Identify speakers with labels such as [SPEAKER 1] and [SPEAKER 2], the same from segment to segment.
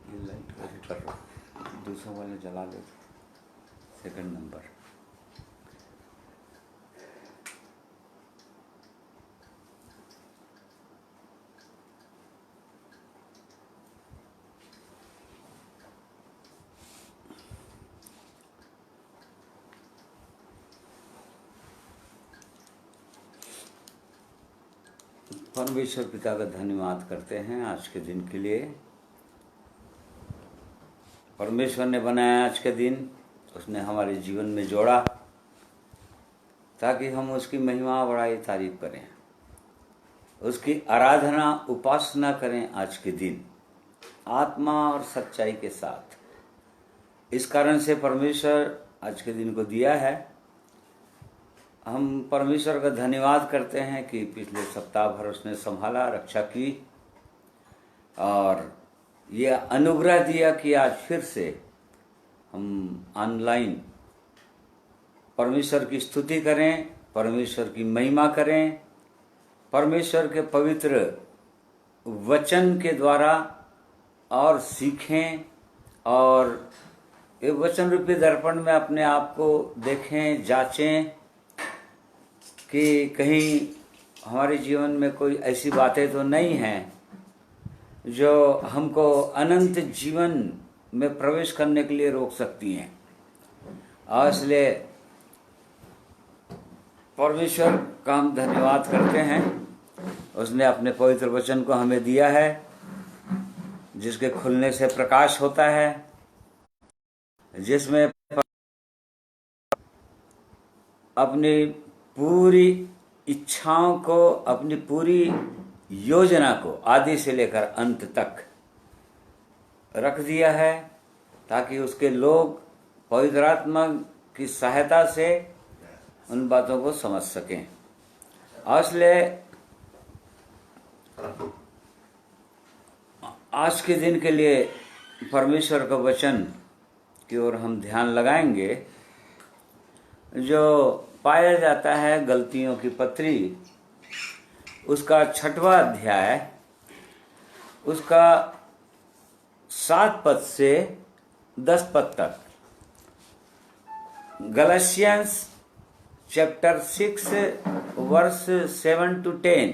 [SPEAKER 1] ये लाइट कैसे कर रहा हूँ, दूसरा वाले जला दे, सेकंड नंबर। परमेश्वर पिता का धन्यवाद करते हैं आज के दिन के लिए। परमेश्वर ने बनाया आज के दिन, उसने हमारे जीवन में जोड़ा ताकि हम उसकी महिमा बड़ाई तारीफ करें, उसकी आराधना उपासना करें आज के दिन आत्मा और सच्चाई के साथ। इस कारण से परमेश्वर आज के दिन को दिया है। हम परमेश्वर का धन्यवाद करते हैं कि पिछले सप्ताह भर उसने संभाला, रक्षा की और ये अनुग्रह दिया कि आज फिर से हम ऑनलाइन परमेश्वर की स्तुति करें, परमेश्वर की महिमा करें, परमेश्वर के पवित्र वचन के द्वारा और सीखें और ये वचन रूपी दर्पण में अपने आप को देखें, जांचें कि कहीं हमारे जीवन में कोई ऐसी बातें तो नहीं हैं जो हमको अनंत जीवन में प्रवेश करने के लिए रोक सकती हैं। और इसलिए परमेश्वर का हम धन्यवाद करते हैं। उसने अपने पवित्र वचन को हमें दिया है जिसके खुलने से प्रकाश होता है, जिसमें अपनी पूरी इच्छाओं को, अपनी पूरी योजना को आदि से लेकर अंत तक रख दिया है ताकि उसके लोग पवित्र आत्मा की सहायता से उन बातों को समझ सकें। इसलिए आज के दिन के लिए परमेश्वर का वचन की ओर हम ध्यान लगाएंगे जो पाया जाता है गलतियों की पत्री, उसका 6वां अध्याय, उसका 7 पद से 10 पद तक। गलातियंस चैप्टर 6 वर्स 7 to 10।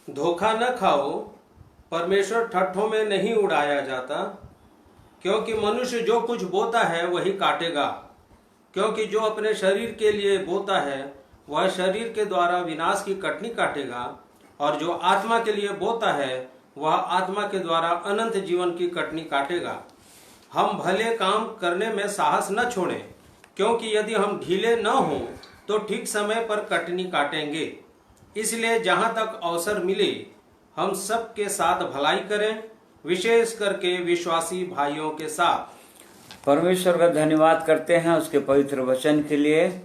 [SPEAKER 2] धोखा न खाओ, परमेश्वर ठट्ठों में नहीं उड़ाया जाता, क्योंकि मनुष्य जो कुछ बोता है वही काटेगा। क्योंकि जो अपने शरीर के लिए बोता है वह शरीर के द्वारा विनाश की कटनी काटेगा, और जो आत्मा के लिए बोता है वह आत्मा के द्वारा अनंत जीवन की कटनी काटेगा। हम भले काम करने में साहस न छोड़ें, क्योंकि यदि हम ढीले न हों तो ठीक समय पर कटनी काटेंगे। इसलिए जहां तक अवसर मिले हम सबके साथ भलाई करें, विशेष करके विश्वासी भाइयों के साथ।
[SPEAKER 1] परमेश्वर का धन्यवाद करते हैं उसके पवित्र वचन के लिए।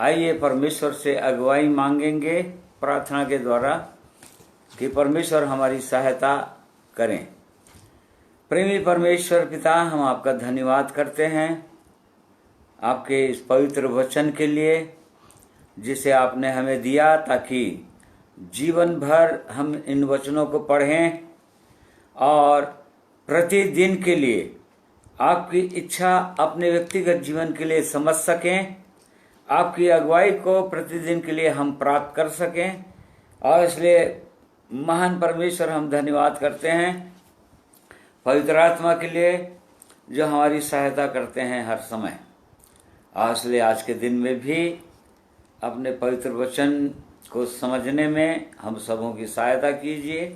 [SPEAKER 1] आइए परमेश्वर से अगुवाई मांगेंगे प्रार्थना के द्वारा कि परमेश्वर हमारी सहायता करें। प्रेमी परमेश्वर पिता, हम आपका धन्यवाद करते हैं आपके इस पवित्र वचन के लिए जिसे आपने हमें दिया ताकि जीवन भर हम इन वचनों को पढ़ें और प्रतिदिन के लिए आपकी इच्छा अपने व्यक्तिगत जीवन के लिए समझ सकें, आपकी अगुवाई को प्रतिदिन के लिए हम प्राप्त कर सकें। और इसलिए महान परमेश्वर हम धन्यवाद करते हैं पवित्र आत्मा के लिए जो हमारी सहायता करते हैं हर समय। और इसलिए आज के दिन में भी अपने पवित्र वचन को समझने में हम सबों की सहायता कीजिए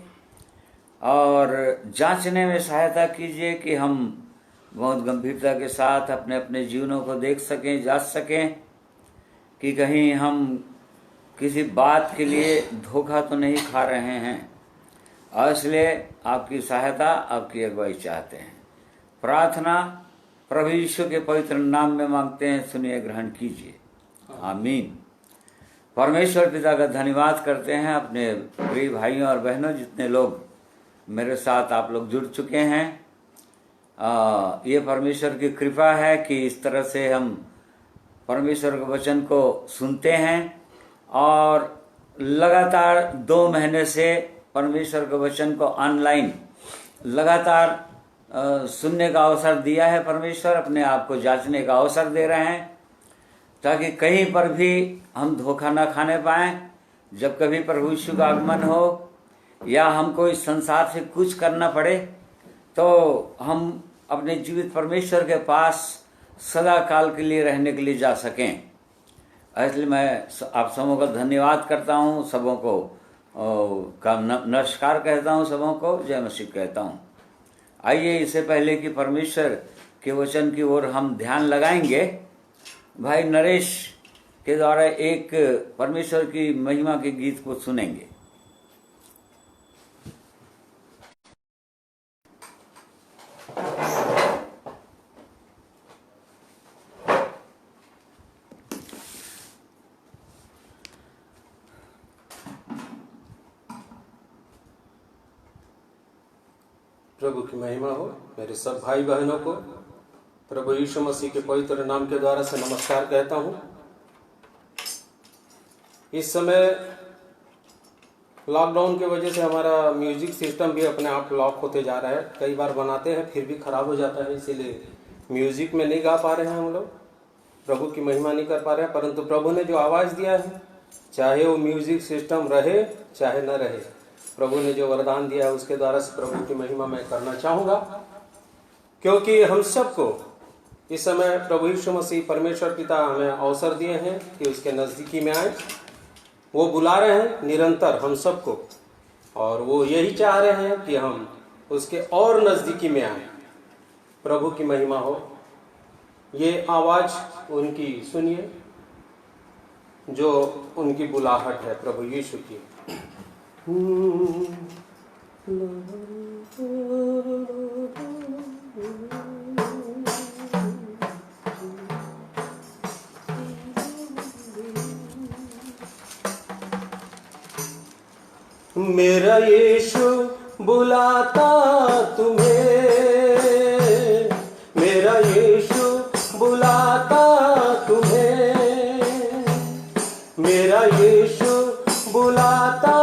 [SPEAKER 1] और जांचने में सहायता कीजिए कि हम बहुत गंभीरता के साथ अपने अपने जीवनों को देख सकें, जांच सकें कि कहीं हम किसी बात के लिए धोखा तो नहीं खा रहे हैं। और इसलिए आपकी सहायता, आपकी अगुवाई चाहते हैं। प्रार्थना प्रभु यीशु के पवित्र नाम में मांगते हैं, सुनिए, ग्रहण कीजिए, आमीन। परमेश्वर पिता का धन्यवाद करते हैं अपने प्रिय भाइयों और बहनों, जितने लोग मेरे साथ आप लोग जुड़ चुके हैं। ये परमेश्वर की कृपा है कि इस तरह से हम परमेश्वर के वचन को सुनते हैं और लगातार 2 महीने से परमेश्वर के वचन को ऑनलाइन लगातार सुनने का अवसर दिया है परमेश्वर, अपने आप को जांचने का अवसर दे रहे हैं, ताकि कहीं पर भी हम धोखा न खाने पाएं। जब कभी प्रभु यीशु का आगमन हो या हमको इस संसार से कुछ करना पड़े, तो हम अपने जीवित परमेश्वर के पास सदा काल के लिए रहने के लिए जा सकें। इसलिए मैं आप सबों का धन्यवाद करता हूँ, सबों को का नमस्कार कहता हूँ, सबों को जय मसीह कहता हूँ। आइए, इससे पहले कि परमेश्वर के वचन की ओर हम ध्यान लगाएंगे, भाई नरेश के द्वारा एक परमेश्वर की महिमा के गीत को सुनेंगे।
[SPEAKER 2] प्रभु की महिमा हो। मेरे सब भाई बहनों को प्रभु यीशु मसीह के पवित्र नाम के द्वारा से नमस्कार कहता हूँ। इस समय लॉकडाउन की वजह से हमारा म्यूजिक सिस्टम भी अपने आप लॉक होते जा रहा है। कई बार बनाते हैं फिर भी खराब हो जाता है, इसीलिए म्यूजिक में नहीं गा पा रहे हैं हम लोग, प्रभु की महिमा नहीं कर पा रहे हैं। परंतु प्रभु ने जो आवाज़ दिया है, चाहे वो म्यूजिक सिस्टम रहे चाहे न रहे, प्रभु ने जो वरदान दिया है उसके द्वारा से प्रभु की महिमा मैं करना चाहूँगा। क्योंकि हम सबको इस समय प्रभु यीशु मसीह परमेश्वर पिता हमें अवसर दिए हैं कि उसके नज़दीकी में आए। वो बुला रहे हैं निरंतर हम सबको, और वो यही चाह रहे हैं कि हम उसके और नज़दीकी में आए। प्रभु की महिमा हो। ये आवाज़ उनकी सुनिए, जो उनकी बुलाहट है प्रभु यीशु की। मेरा यीशु बुलाता तुम्हें, मेरा यीशु बुलाता तुम्हें, मेरा यीशु बुलाता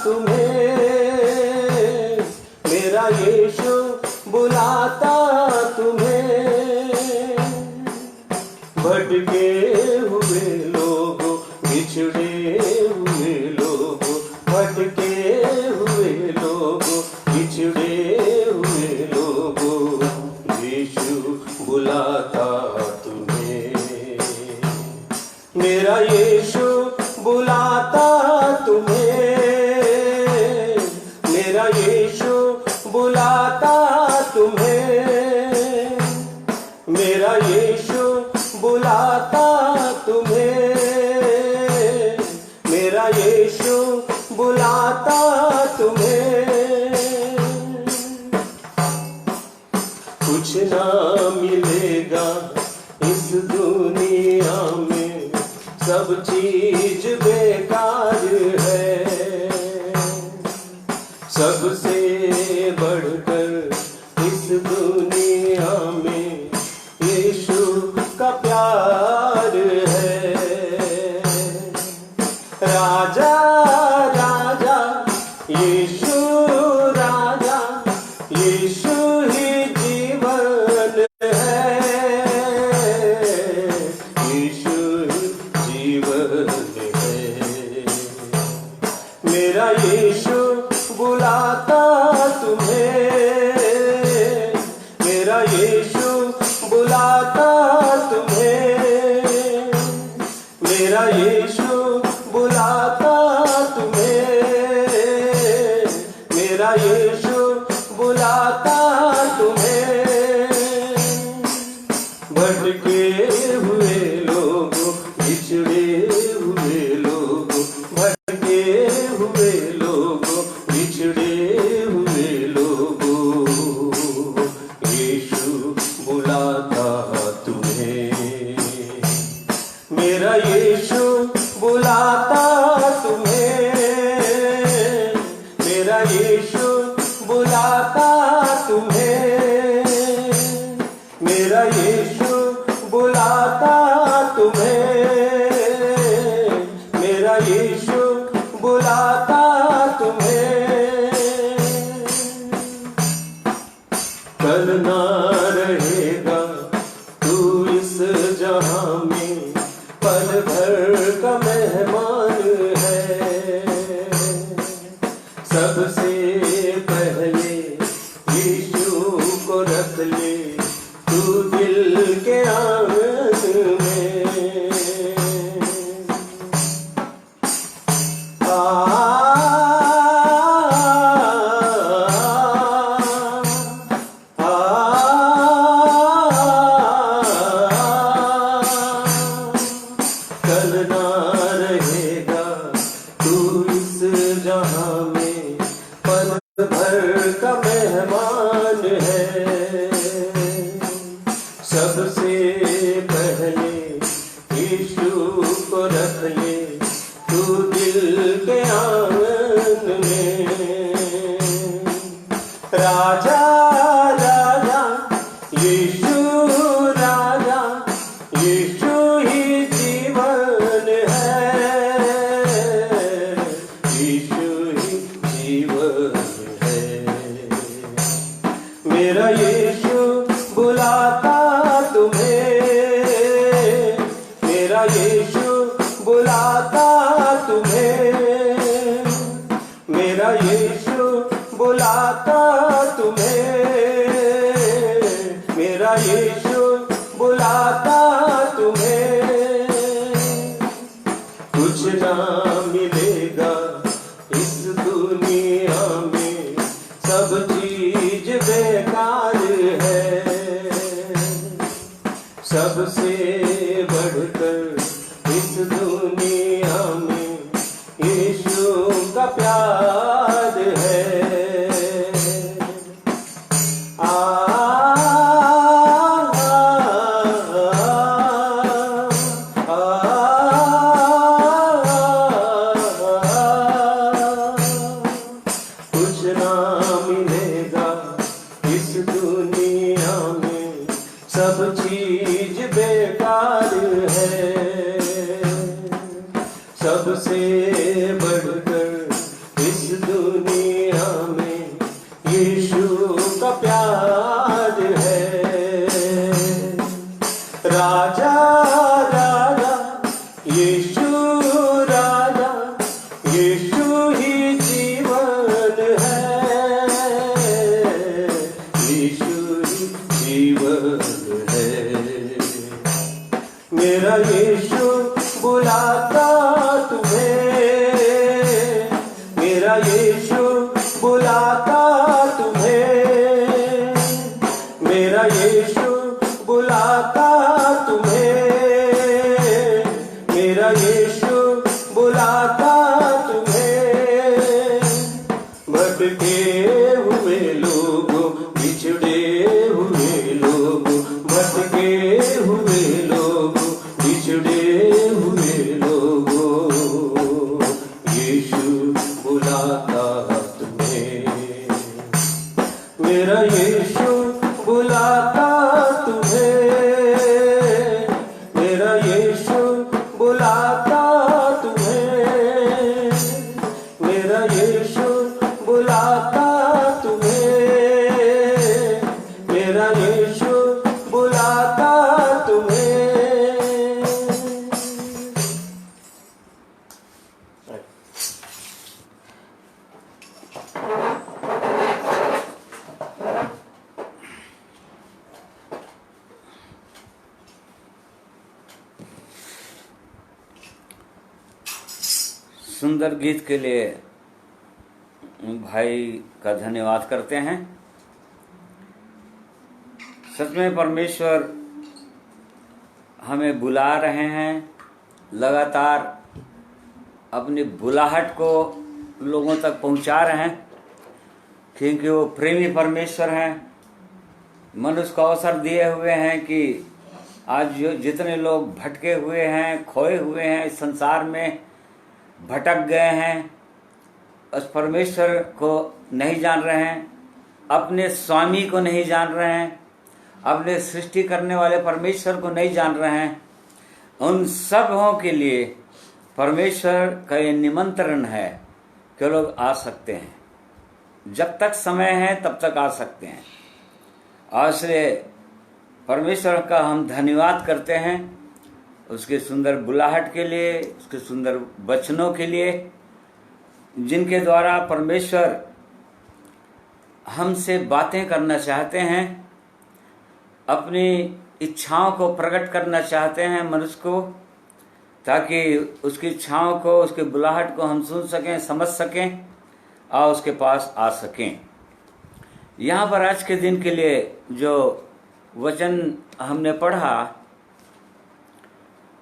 [SPEAKER 2] तुम्हें, मेरा यीशु बुलाता तुम्हें। भटके हुए लोगों, बिछड़े हुए लोगों, भटके हुए लोगों, बिछड़े हुए लोगों, यीशु बुलाता तुम्हें। मेरा यीशु बुलाता तुम्हें, मेरा यीशु बुलाता तुम्हें, मेरा यीशु बुलाता तुम्हें, मेरा यीशु बुलाता तुम्हें। कुछ ना मिलेगा इस दुनिया में, सब चीज बेकार है। सबसे बढ़कर इस दुनिया में यीशु का प्यार है। राजा राजा यीशु, राजा यीशु ही जीवन है, यीशु ही जीवन है। मेरा यीशु बुलाता तुम्हें, मेरा यीशु बुलाता तुम्हें, मेरा यीशु बुलाता तुम्हें, मेरा यीशु बुलाता तुम्हें। भटके हुए लोगों, बिछड़े हुए लोगों, भटके हुए लोगों, बिछड़े हुए लोगों, यीशु बुलाता तुम्हें। मेरा यीशु बुलाता तुम्हें, मेरा यीशु बुलाता तुम्हें, मेरा यीशु बुलाता तुम्हें, मेरा यीशु बुलाता तुम्हें।
[SPEAKER 3] कल ना रहेगा तू इस जहां में, पल भर का मेहमान है। सबसे पहले यीशु को रख ले तू दिल के आंगन में। कल ना रहेगा तू इस जहां में, पल भर का मेहमान है। सबसे पहले यीशु को रख ले तू दिल के आंगन में। राजा राजा यीशु राजा, यीशु ही जीवन है, यीशु ही जीवन है। मेरा यीशु बुलाता तुम्हें, मेरा यीशु बुलाता तुम्हें, मेरा यीशु बुलाता तुम्हें, मेरा यीशु बुलाता तुम्हें। कुछ ना मिलेगा इस दुनिया में, सब चीज बेकार है। सबसे बढ़कर इस दुनिया में यीशु का प्यार है। कुछ ना मिलेगा इस दुनिया में, सब चीज बेकार है। सबसे बढ़कर इस दुनिया में यीशु का प्यार है। राजा राजा यीशु राजा, यीशु ही जीवन है, यीशु ही जीवन है। मेरा यीशु बुलाता तुम्हें, मेरा यीशु बुलाता तुम्हें, मेरा यीशु बुलाता तुम्हें, मेरा यीशु बुलाता तुम्हें। भटके हुए लोगों, बिछड़े हुए लोगों, भटके हुए लोगों, बिछड़े हुए लोगों, यीशु बुलाता तुम्हें। मेरा यीशु बुलाता तुम्हें, मेरा यीशु बुलाता तुम्हें, मेरा यीशु बुलाता तुम्हें, मेरा यीशु बुलाता तुम्हें।
[SPEAKER 1] सुंदर गीत के लिए भाई का धन्यवाद करते हैं। सच में परमेश्वर हमें बुला रहे हैं, लगातार अपनी बुलाहट को लोगों तक पहुंचा रहे हैं, क्योंकि वो प्रेमी परमेश्वर हैं। मनुष्य को अवसर दिए हुए हैं कि आज जो जितने लोग भटके हुए हैं, खोए हुए हैं, इस संसार में भटक गए हैं, उस परमेश्वर को नहीं जान रहे हैं, अपने स्वामी को नहीं जान रहे हैं, अपने सृष्टि करने वाले परमेश्वर को नहीं जान रहे हैं, उन सबों के लिए परमेश्वर का ये निमंत्रण है कि लोग आ सकते हैं। जब तक समय है तब तक आ सकते हैं। और इसलिए परमेश्वर का हम धन्यवाद करते हैं उसके सुंदर बुलाहट के लिए, उसके सुंदर वचनों के लिए, जिनके द्वारा परमेश्वर हमसे बातें करना चाहते हैं, अपनी इच्छाओं को प्रकट करना चाहते हैं मनुष्य को, ताकि उसकी इच्छाओं को, उसके बुलाहट को हम सुन सकें, समझ सकें और उसके पास आ सकें। यहाँ पर आज के दिन के लिए जो वचन हमने पढ़ा,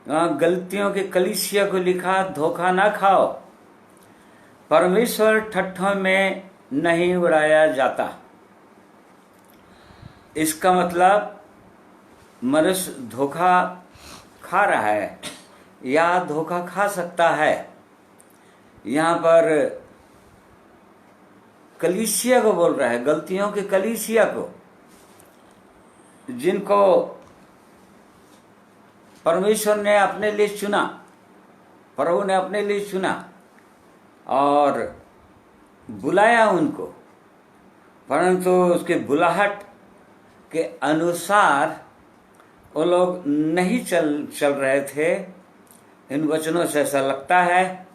[SPEAKER 1] गलतियों के कलीसिया को लिखा, धोखा ना खाओ, परमेश्वर ठट्ठों में नहीं उड़ाया जाता। इसका मतलब मनुष्य धोखा खा रहा है या धोखा खा सकता है। यहाँ पर कलीसिया को बोल रहा है, गलतियों के कलीसिया को, जिनको परमेश्वर ने अपने लिए चुना, प्रभु ने अपने लिए चुना और बुलाया उनको, परंतु उसके बुलाहट के अनुसार वो लोग नहीं चल रहे थे। इन वचनों से ऐसा लगता है,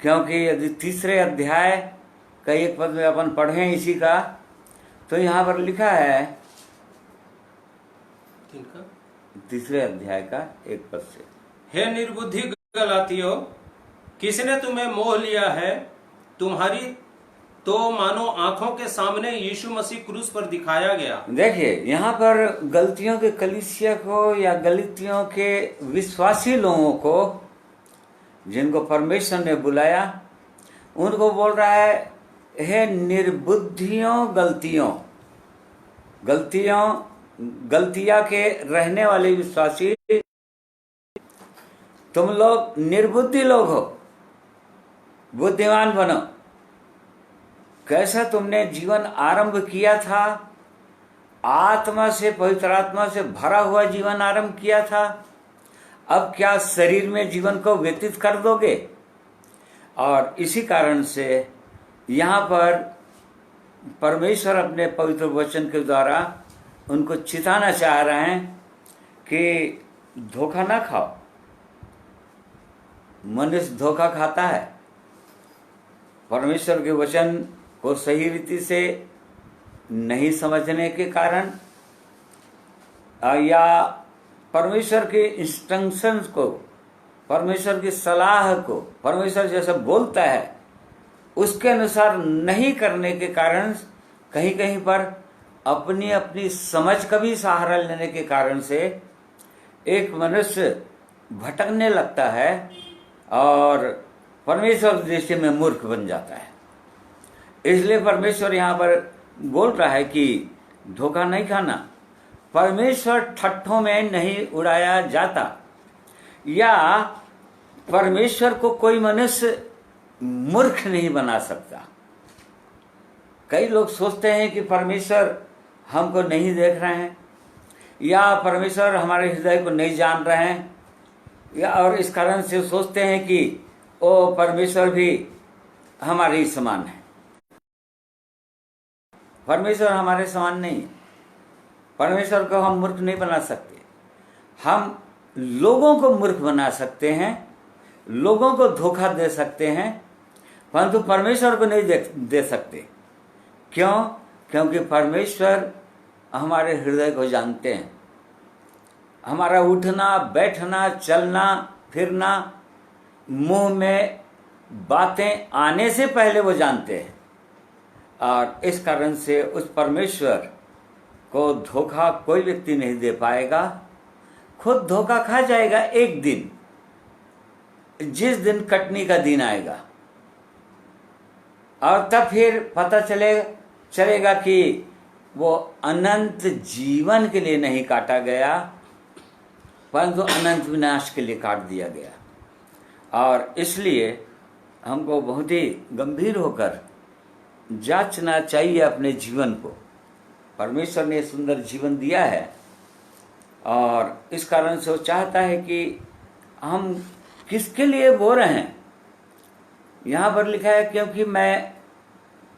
[SPEAKER 1] क्योंकि यदि 3 अध्याय का 1 पद में अपन पढ़ें इसी का, तो यहाँ पर लिखा है 3 अध्याय का 1 पद से,
[SPEAKER 2] हे निर्बुद्धि गलातियों, किसने तुम्हें मोह लिया है? तुम्हारी तो मानो आंखों के सामने यीशु मसीह क्रूस पर दिखाया गया।
[SPEAKER 1] देखिए यहाँ पर गलतियों के कलीसिया को या गलतियों के विश्वासी लोगों को, जिनको परमेश्वर ने बुलाया, उनको बोल रहा है, हे निर्बुद्धियों गलतियां के रहने वाले विश्वासी, तुम लोग निर्बुद्धि लोग हो, बुद्धिमान बनो। कैसा तुमने जीवन आरंभ किया था, आत्मा से, पवित्र आत्मा से भरा हुआ जीवन आरंभ किया था, अब क्या शरीर में जीवन को व्यतीत कर दोगे? और इसी कारण से यहाँ पर परमेश्वर अपने पवित्र वचन के द्वारा उनको चिताना चाह रहे हैं कि धोखा ना खाओ। मनुष्य धोखा खाता है, परमेश्वर के वचन को सही रीति से नहीं समझने के कारण, या परमेश्वर के इंस्ट्रक्शंस को, परमेश्वर की सलाह को, परमेश्वर जैसा बोलता है उसके अनुसार नहीं करने के कारण, कहीं कहीं पर अपनी समझ का भी सहारा लेने के कारण से एक मनुष्य भटकने लगता है और परमेश्वर की दृष्टि में मूर्ख बन जाता है। इसलिए परमेश्वर यहाँ पर बोल रहा है कि धोखा नहीं खाना, परमेश्वर ठट्ठों में नहीं उड़ाया जाता, या परमेश्वर को कोई मनुष्य मूर्ख नहीं बना सकता। कई लोग सोचते हैं कि परमेश्वर हमको नहीं देख रहे हैं, या परमेश्वर हमारे हृदय को नहीं जान रहे हैं, या और इस कारण से सोचते हैं कि ओ परमेश्वर भी हमारे ही समान है। परमेश्वर हमारे समान नहीं है। परमेश्वर को हम मूर्ख नहीं बना सकते। हम लोगों को मूर्ख बना सकते हैं, लोगों को धोखा दे सकते हैं, परंतु परमेश्वर को नहीं दे सकते। क्यों? क्योंकि परमेश्वर हमारे हृदय को जानते हैं। हमारा उठना, बैठना, चलना, फिरना, मुंह में बातें आने से पहले वो जानते हैं, और इस कारण से उस परमेश्वर को धोखा कोई व्यक्ति नहीं दे पाएगा। खुद धोखा खा जाएगा एक दिन, जिस दिन कटनी का दिन आएगा, और तब फिर पता चलेगा कि वो अनंत जीवन के लिए नहीं काटा गया, परंतु अनंत विनाश के लिए काट दिया गया। और इसलिए हमको बहुत ही गंभीर होकर जांचना चाहिए अपने जीवन को। परमेश्वर ने सुंदर जीवन दिया है, और इस कारण से वो चाहता है कि हम किसके लिए बो रहे हैं। यहाँ पर लिखा है, क्योंकि मैं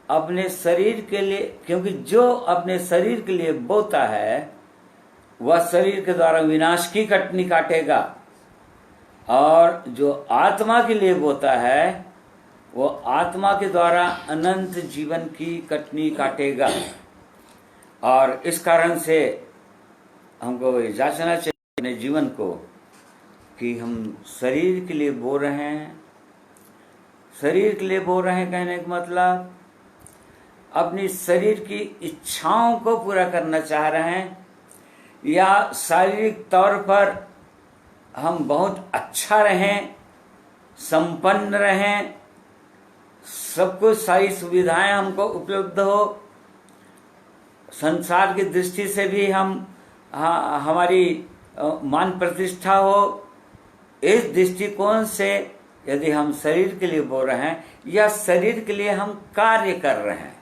[SPEAKER 1] अपने शरीर के लिए, क्योंकि जो अपने शरीर के लिए बोता है वह शरीर के द्वारा विनाश की कटनी काटेगा, और जो आत्मा के लिए बोता है वो आत्मा के द्वारा अनंत जीवन की कटनी काटेगा। और इस कारण से हमको जांचना चाहिए अपने जीवन को कि हम शरीर के लिए बो रहे हैं। शरीर के लिए बो रहे हैं कहने का मतलब अपनी शरीर की इच्छाओं को पूरा करना चाह रहे हैं, या शारीरिक तौर पर हम बहुत अच्छा रहें, संपन्न रहें, सब कुछ सारी सुविधाएं हमको उपलब्ध हो, संसार की दृष्टि से भी हमारी मान प्रतिष्ठा हो। इस दृष्टिकोण से यदि हम शरीर के लिए बोल रहे हैं या शरीर के लिए हम कार्य कर रहे हैं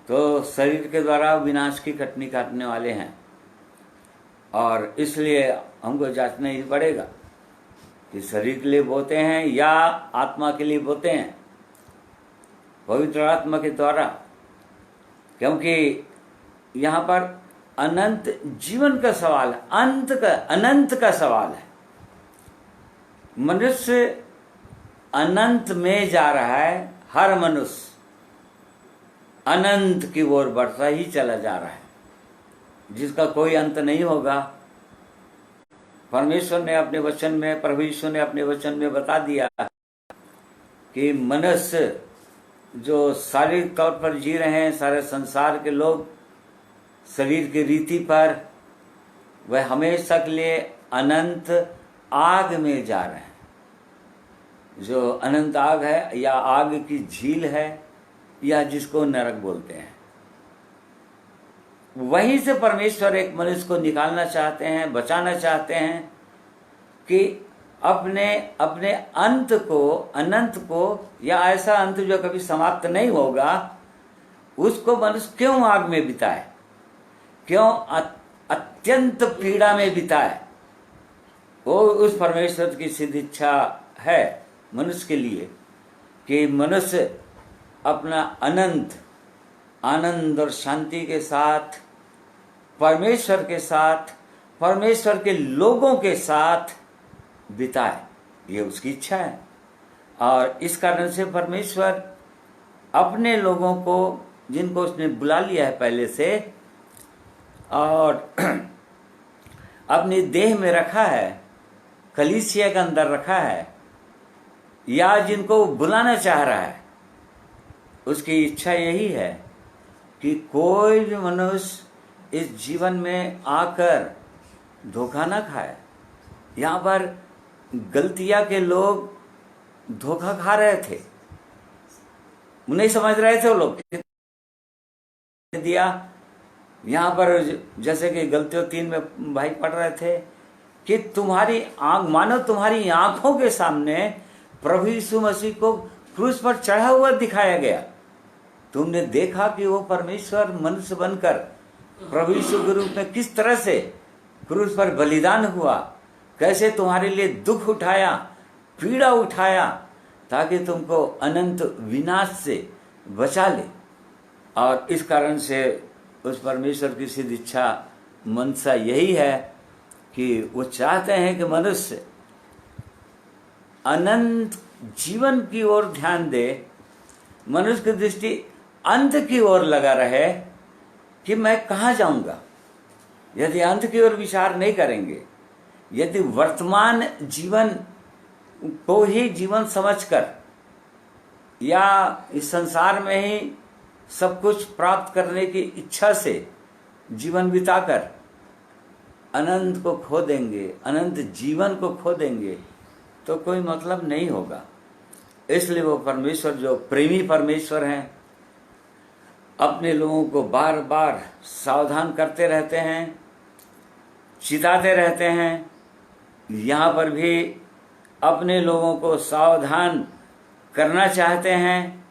[SPEAKER 1] तो शरीर के द्वारा विनाश की कटनी काटने वाले हैं। और इसलिए हमको जांचना ही पड़ेगा कि शरीर के लिए बोते हैं या आत्मा के लिए बोते हैं, पवित्र आत्मा के द्वारा। क्योंकि यहाँ पर अनंत जीवन का सवाल है, अनंत का सवाल है। मनुष्य अनंत में जा रहा है, हर मनुष्य अनंत की ओर बढ़ता ही चला जा रहा है, जिसका कोई अंत नहीं होगा। परमेश्वर ने अपने वचन में, प्रभु यीशु ने अपने वचन में बता दिया कि मनुष्य जो शारीरिक तौर पर जी रहे हैं, सारे संसार के लोग शरीर की रीति पर, वह हमेशा के लिए अनंत आग में जा रहे हैं। जो अनंत आग है या आग की झील है या जिसको नरक बोलते हैं, वहीं से परमेश्वर एक मनुष्य को निकालना चाहते हैं, बचाना चाहते हैं कि अपने अंत को, अनंत को, या ऐसा अंत जो कभी समाप्त नहीं होगा, उसको मनुष्य क्यों आग में बिताए, क्यों अत्यंत पीड़ा में बिताए। वो उस परमेश्वर की सिद्ध इच्छा है मनुष्य के लिए कि मनुष्य अपना अनंत आनंद और शांति के साथ, परमेश्वर के साथ, परमेश्वर के लोगों के साथ बिताए। ये उसकी इच्छा है। और इस कारण से परमेश्वर अपने लोगों को, जिनको उसने बुला लिया है पहले से और अपनी देह में रखा है, कलीसिया के अंदर रखा है, या जिनको बुलाना चाह रहा है, उसकी इच्छा यही है कि कोई भी मनुष्य इस जीवन में आकर धोखा ना खाए। यहाँ पर गलतिया के लोग धोखा खा रहे थे, नहीं समझ रहे थे वो लोग दिया। यहाँ पर जैसे कि गलतियों 3 में भाई पढ़ रहे थे कि तुम्हारी आंख, मानो तुम्हारी आंखों के सामने प्रभु यीशु मसीह को क्रूस पर चढ़ा हुआ दिखाया गया। तुमने देखा कि वो परमेश्वर मनुष्य बनकर प्रभु यीशु के रूप में किस तरह से क्रूस पर बलिदान हुआ, कैसे तुम्हारे लिए दुख उठाया, पीड़ा उठाया, ताकि तुमको अनंत विनाश से बचा ले। और इस कारण से उस परमेश्वर की सिद्ध इच्छा, मनसा यही है कि वो चाहते हैं कि मनुष्य अनंत जीवन की ओर ध्यान दे, मनुष्य की दृष्टि अंत की ओर लगा रहे कि मैं कहाँ जाऊंगा। यदि अंत की ओर विचार नहीं करेंगे, यदि वर्तमान जीवन को ही जीवन समझकर या इस संसार में ही सब कुछ प्राप्त करने की इच्छा से जीवन बिताकर अनंत को खो देंगे, अनंत जीवन को खो देंगे, तो कोई मतलब नहीं होगा। इसलिए वो परमेश्वर जो प्रेमी परमेश्वर हैं, अपने लोगों को बार बार सावधान करते रहते हैं, चिताते रहते हैं। यहाँ पर भी अपने लोगों को सावधान करना चाहते हैं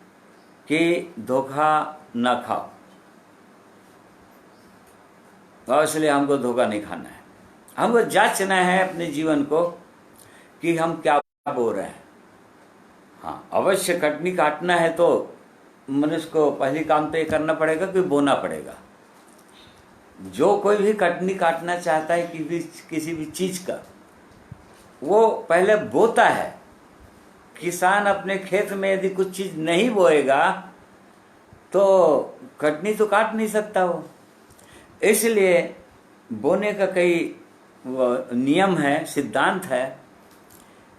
[SPEAKER 1] कि धोखा न खाओ। और इसलिए हमको धोखा नहीं खाना है, हमको जांचना है अपने जीवन को कि हम क्या बोल रहे हैं। हाँ, अवश्य कटनी काटना है तो मनुष्य को पहली काम तो ये करना पड़ेगा कि बोना पड़ेगा। जो कोई भी कटनी काटना चाहता है किसी भी चीज का, वो पहले बोता है। किसान अपने खेत में यदि कुछ चीज नहीं बोएगा तो कटनी तो काट नहीं सकता वो। इसलिए बोने का कई नियम है, सिद्धांत है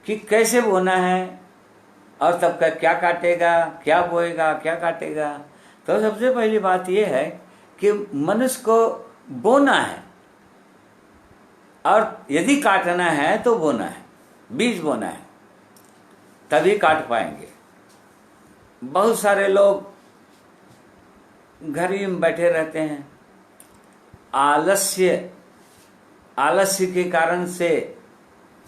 [SPEAKER 1] कि कैसे बोना है और तब का क्या काटेगा, क्या बोएगा, क्या काटेगा। तो सबसे पहली बात यह है कि मनुष्य को बोना है, और यदि काटना है तो बोना है, बीज बोना है, तभी काट पाएंगे। बहुत सारे लोग घर ही में बैठे रहते हैं, आलस्य के कारण से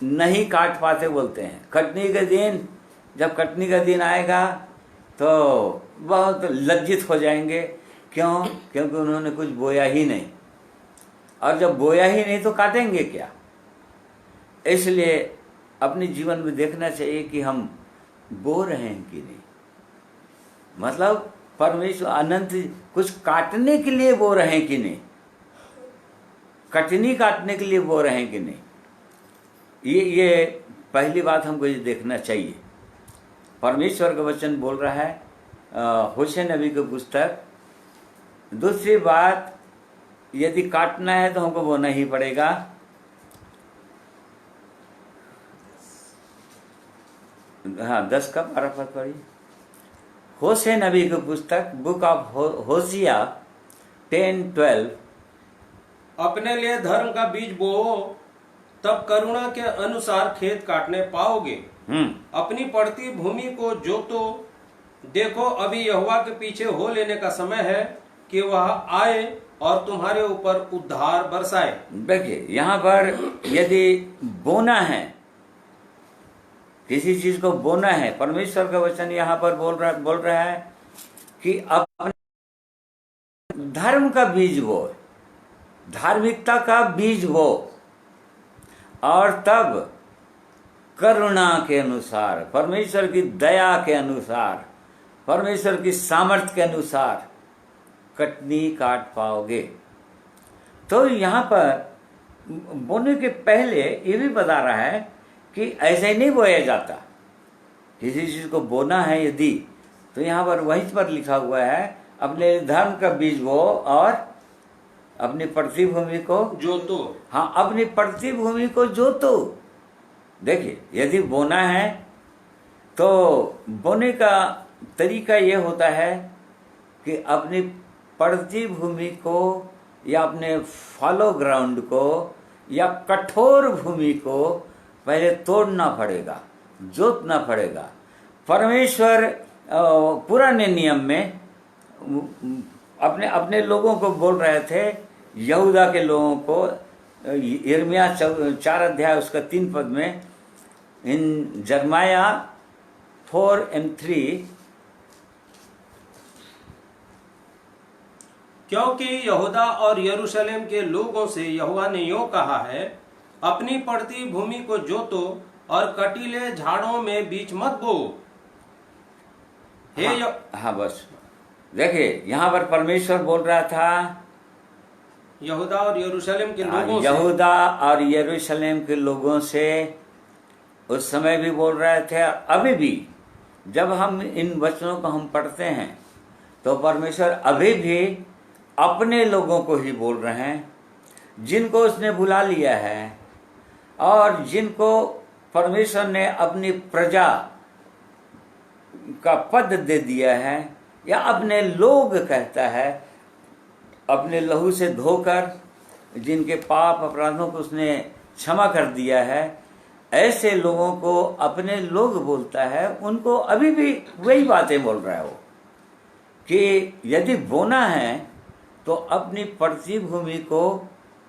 [SPEAKER 1] नहीं काट पाते बोलते हैं। कटनी के दिन, जब कटनी का दिन आएगा तो बहुत लज्जित हो जाएंगे। क्यों? क्योंकि उन्होंने कुछ बोया ही नहीं, और जब बोया ही नहीं तो काटेंगे क्या। इसलिए अपने जीवन में देखना चाहिए कि हम बो रहे हैं कि नहीं। मतलब परमेश्वर अनंत कुछ काटने के लिए बो रहे हैं कि नहीं, कटनी काटने के लिए बो रहे हैं कि नहीं। ये पहली बात हमको ये देखना चाहिए। परमेश्वर का वचन बोल रहा है होशे नबी की पुस्तक। दूसरी बात, यदि काटना है तो हमको बोना ही पड़ेगा। हाँ, 10 का 12 पद पढ़िए। होशे नबी की पुस्तक, बुक ऑफ होशिया 10:12।
[SPEAKER 2] अपने लिए धर्म का बीज बोओ, तब करुणा के अनुसार खेत काटने पाओगे। अपनी पड़ती भूमि को जोतो, देखो अभी यहोवा के पीछे हो लेने का समय है कि वह आए और तुम्हारे ऊपर उद्धार बरसाए।
[SPEAKER 1] देखिए, यहाँ पर यदि बोना है, किसी चीज को बोना है, परमेश्वर का वचन यहाँ पर बोल रहा है कि अपने धर्म का बीज बो, धार्मिकता का बीज बो, और तब करुणा के अनुसार, परमेश्वर की दया के अनुसार, परमेश्वर की सामर्थ्य के अनुसार कटनी काट पाओगे। तो यहाँ पर बोने के पहले ये भी बता रहा है कि ऐसे ही नहीं बोया जाता। किसी चीज को बोना है यदि, तो यहाँ पर वहीं पर लिखा हुआ है अपने धर्म का बीज बो और अपनी पड़ती भूमि को
[SPEAKER 2] जोतो।
[SPEAKER 1] हाँ, अपनी पड़ती भूमि को जोतो। देखिए, यदि बोना है तो बोने का तरीका ये होता है कि अपनी पड़ती भूमि को या अपने फॉलो ग्राउंड को या कठोर भूमि को पहले तोड़ना पड़ेगा, जोतना पड़ेगा। परमेश्वर पुराने नियम में अपने लोगों को बोल रहे थे, यहूदा के लोगों को, यिर्मयाह 4 अध्याय उसका 3 पद में, इन जरमाया 4:3,
[SPEAKER 2] क्योंकि यहूदा और यरूशलेम के लोगों से यहोवा ने यूं कहा है, अपनी पड़ती भूमि को जोतो और कटीले झाड़ों में बीच मत बो।
[SPEAKER 1] हाँ, बस देखिए, यहाँ पर परमेश्वर बोल रहा था
[SPEAKER 2] यहूदा और यरूशलेम के लोगों से,
[SPEAKER 1] यहूदा और यरूशलेम के लोगों से उस समय भी बोल रहे थे। अभी भी जब हम इन वचनों को हम पढ़ते हैं तो परमेश्वर अभी भी अपने लोगों को ही बोल रहे हैं, जिनको उसने बुला लिया है और जिनको परमेश्वर ने अपनी प्रजा का पद दे दिया है, या अपने लोग कहता है, अपने लहू से धोकर जिनके पाप अपराधों को उसने क्षमा कर दिया है, ऐसे लोगों को अपने लोग बोलता है। उनको अभी भी वही बातें बोल रहा है वो, कि यदि बोना है तो अपनी पड़ती भूमि को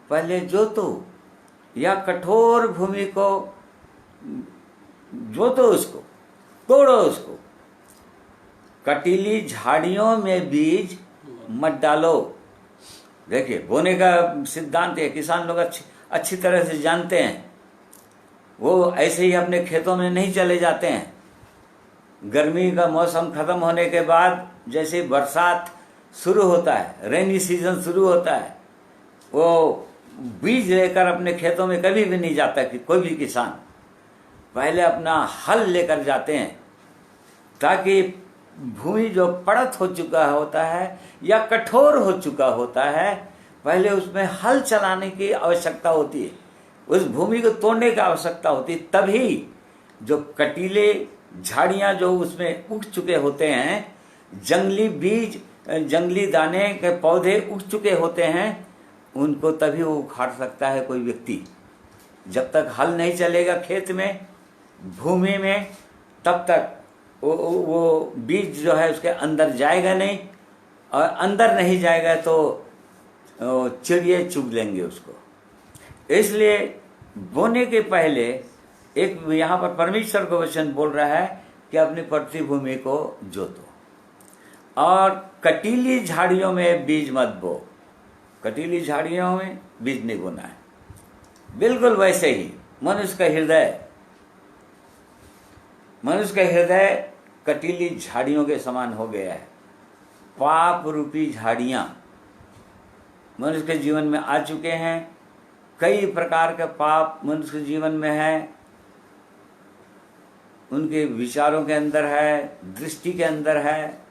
[SPEAKER 1] पहले जोतो, या कठोर भूमि को जोतो, उसको तोड़ो, उसको कटीली झाड़ियों में बीज मत डालो। देखिए, बोने का सिद्धांत है, किसान लोग अच्छी तरह से जानते हैं। वो ऐसे ही अपने खेतों में नहीं चले जाते हैं। गर्मी का मौसम खत्म होने के बाद जैसे बरसात शुरू होता है, रेनी सीजन शुरू होता है, वो बीज लेकर अपने खेतों में कभी भी नहीं जाता कि कोई भी किसान पहले अपना हल लेकर जाते हैं, ताकि भूमि जो पड़त हो चुका होता है या कठोर हो चुका होता है, पहले उसमें हल चलाने की आवश्यकता होती है, उस भूमि को तोड़ने की आवश्यकता होती है। तभी जो कटीले झाड़ियां जो उसमें उग चुके होते हैं, जंगली बीज, जंगली दाने के पौधे उग चुके होते हैं, उनको तभी वो उखाड़ सकता है कोई व्यक्ति। जब तक हल नहीं चलेगा खेत में, भूमि में, तब तक वो बीज जो है उसके अंदर जाएगा नहीं, और अंदर नहीं जाएगा तो चिड़िए चुग लेंगे उसको। इसलिए बोने के पहले एक यहाँ पर परमेश्वर को वचन बोल रहा है कि अपनी पृथ्वी को जोतो, और कटीली झाड़ियों में बीज मत बो। कटीली झाड़ियों में बीज नहीं बोना है। बिल्कुल वैसे ही मनुष्य का हृदय कटीली झाड़ियों के समान हो गया है। पाप रूपी झाड़ियां मनुष्य के जीवन में आ चुके हैं। कई प्रकार के पाप मनुष्य के जीवन में है, उनके विचारों के अंदर है, दृष्टि के अंदर है,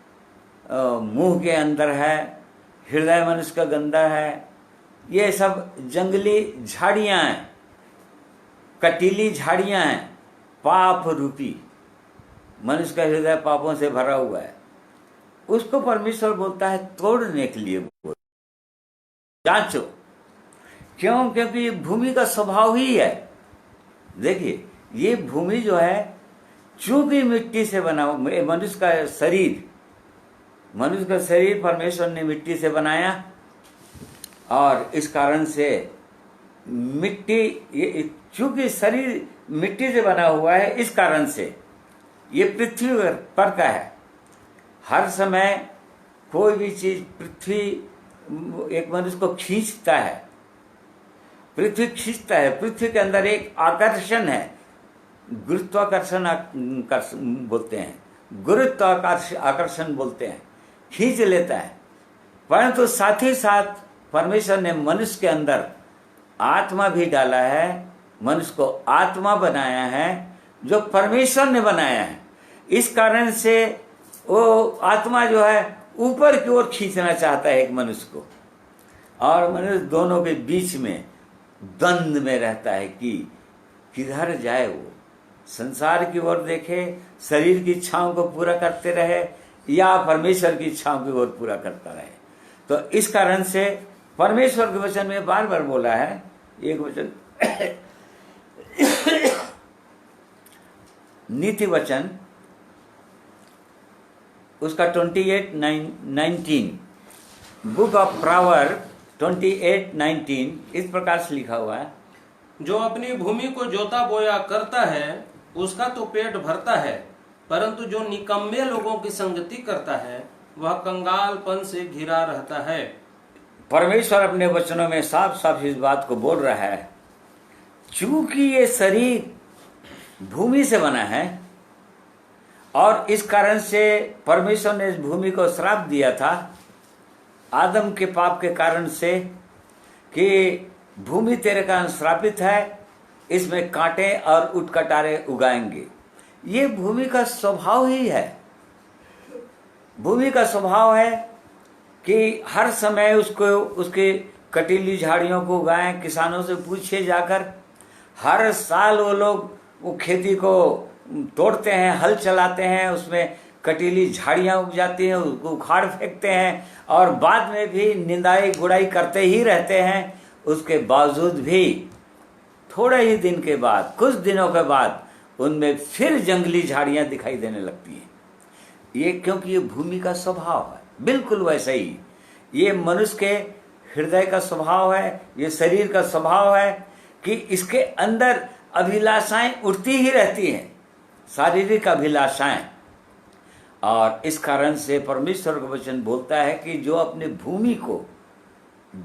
[SPEAKER 1] मुंह के अंदर है, हृदय मनुष्य का गंदा है। ये सब जंगली झाड़ियां हैं, कटीली झाड़ियां हैं, पाप रूपी। मनुष्य का हृदय पापों से भरा हुआ है। उसको परमेश्वर बोलता है तोड़ने के लिए बोल, जांचो। क्यों? क्योंकि ये भूमि का स्वभाव ही है। देखिए, ये भूमि जो है चूंकि मिट्टी से बना, मनुष्य का शरीर परमेश्वर ने मिट्टी से बनाया, और इस कारण से मिट्टी, चूंकि शरीर मिट्टी से बना हुआ है, इस कारण से ये पृथ्वी पर का है। हर समय कोई भी चीज पृथ्वी एक मनुष्य को खींचता है, पृथ्वी खींचता है। पृथ्वी के अंदर एक आकर्षण है, गुरुत्वाकर्षण बोलते हैं, गुरुत्वाकर्षण बोलते हैं, खींच लेता है। परंतु साथ ही साथ परमेश्वर ने मनुष्य के अंदर आत्मा भी डाला है, मनुष्य को आत्मा बनाया है जो परमेश्वर ने बनाया है। इस कारण से वो आत्मा जो है ऊपर की ओर खींचना चाहता है एक मनुष्य को, और मनुष्य दोनों के बीच में द्वंद्व में रहता है कि किधर जाए। वो संसार की ओर देखे, शरीर की इच्छाओं को पूरा करते रहे, या परमेश्वर की इच्छाओं की ओर पूरा करता रहे। तो इस कारण से परमेश्वर के वचन में बार बार बोला है, एक वचन नीति वचन उसका 28:19, बुक ऑफ प्रॉवर्ब 28:19 इस प्रकार से लिखा हुआ है,
[SPEAKER 2] जो अपनी भूमि को जोता बोया करता है उसका तो पेट भरता है, परंतु जो निकम्मे लोगों की संगति करता है वह कंगालपन से घिरा रहता है।
[SPEAKER 1] परमेश्वर अपने वचनों में साफ साफ इस बात को बोल रहा है, चूंकि ये शरीर भूमि से बना है, और इस कारण से परमेश्वर ने इस भूमि को श्राप दिया था आदम के पाप के कारण से, कि भूमि तेरे कारण श्रापित है, इसमें कांटे और उटकटारे उगाएंगे। ये भूमि का स्वभाव ही है। भूमि का स्वभाव है कि हर समय उसको, उसके कटीली झाड़ियों को उगाएं। किसानों से पूछिए जाकर, हर साल वो लोग वो खेती को तोड़ते हैं, हल चलाते हैं, उसमें कटीली झाड़ियां उग जाती हैं, उसको उखाड़ फेंकते हैं, और बाद में भी निंदाई गुड़ाई करते ही रहते हैं। उसके बावजूद भी थोड़े ही दिन के बाद, कुछ दिनों के बाद, उनमें फिर जंगली झाड़ियां दिखाई देने लगती हैं। ये क्योंकि ये भूमि का स्वभाव है। बिल्कुल वैसे ही ये मनुष्य के हृदय का स्वभाव है, ये शरीर का स्वभाव है कि इसके अंदर अभिलाषाएं उठती ही रहती हैं, शारीरिक अभिलाषाएं। और इस कारण से परमेश्वर का वचन बोलता है कि जो अपने भूमि को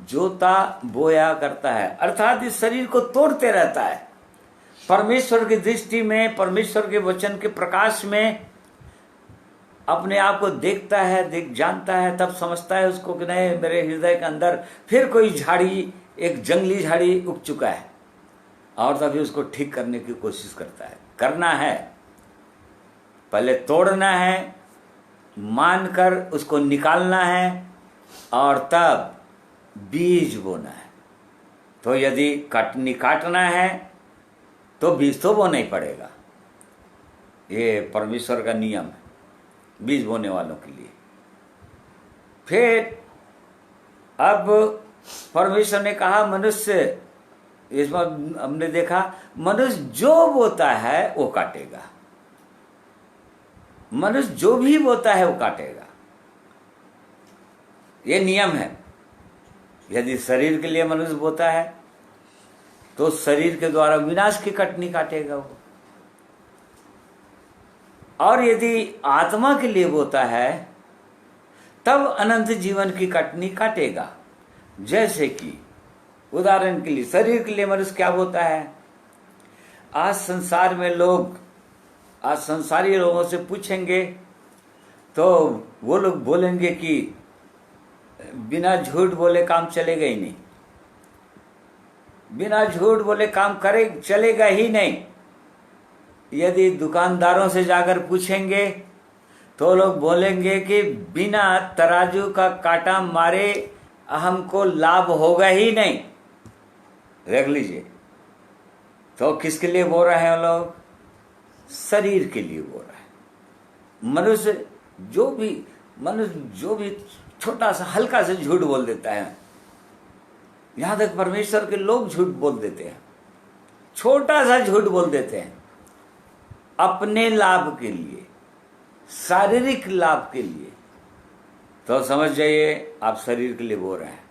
[SPEAKER 1] जोता बोया करता है, अर्थात इस शरीर को तोड़ते रहता है, परमेश्वर की दृष्टि में, परमेश्वर के वचन के प्रकाश में अपने आप को देखता है, देख जानता है, तब समझता है उसको कि नहीं, मेरे हृदय के अंदर फिर कोई झाड़ी, एक जंगली झाड़ी उग चुका है, और तभी उसको ठीक करने की कोशिश करता है। करना है, पहले तोड़ना है, मानकर उसको निकालना है, और तब बीज बोना है। तो यदि कटनी काटना है तो बीज तो बोना ही पड़ेगा। ये परमेश्वर का नियम है बीज बोने वालों के लिए। फिर अब परमेश्वर ने कहा मनुष्य, इसमें हमने देखा मनुष्य जो बोता है वो काटेगा। मनुष्य जो भी बोता है वो काटेगा, ये नियम है। यदि शरीर के लिए मनुष्य बोता है तो शरीर के द्वारा विनाश की कटनी काटेगा वो, और यदि आत्मा के लिए बोता है तब अनंत जीवन की कटनी काटेगा। जैसे कि उदाहरण के लिए शरीर के लिए मनुष्य क्या बोता है। आज संसार में लोग, आज संसारी लोगों से पूछेंगे तो वो लोग बोलेंगे कि बिना झूठ बोले काम चलेगा ही नहीं, बिना झूठ बोले काम करे चलेगा ही नहीं। यदि दुकानदारों से जाकर पूछेंगे तो लोग बोलेंगे कि बिना तराजू का कांटा मारे हमको लाभ होगा ही नहीं। देख लीजिए, तो किसके लिए बोल रहे हैं लोग? शरीर के लिए बोल रहे हैं। मनुष्य जो भी छोटा सा हल्का सा झूठ बोल देता है, यहां तक परमेश्वर के लोग झूठ बोल देते हैं, छोटा सा झूठ बोल देते हैं अपने लाभ के लिए, शारीरिक लाभ के लिए। तो समझ जाइए आप शरीर के लिए बोल रहे हैं,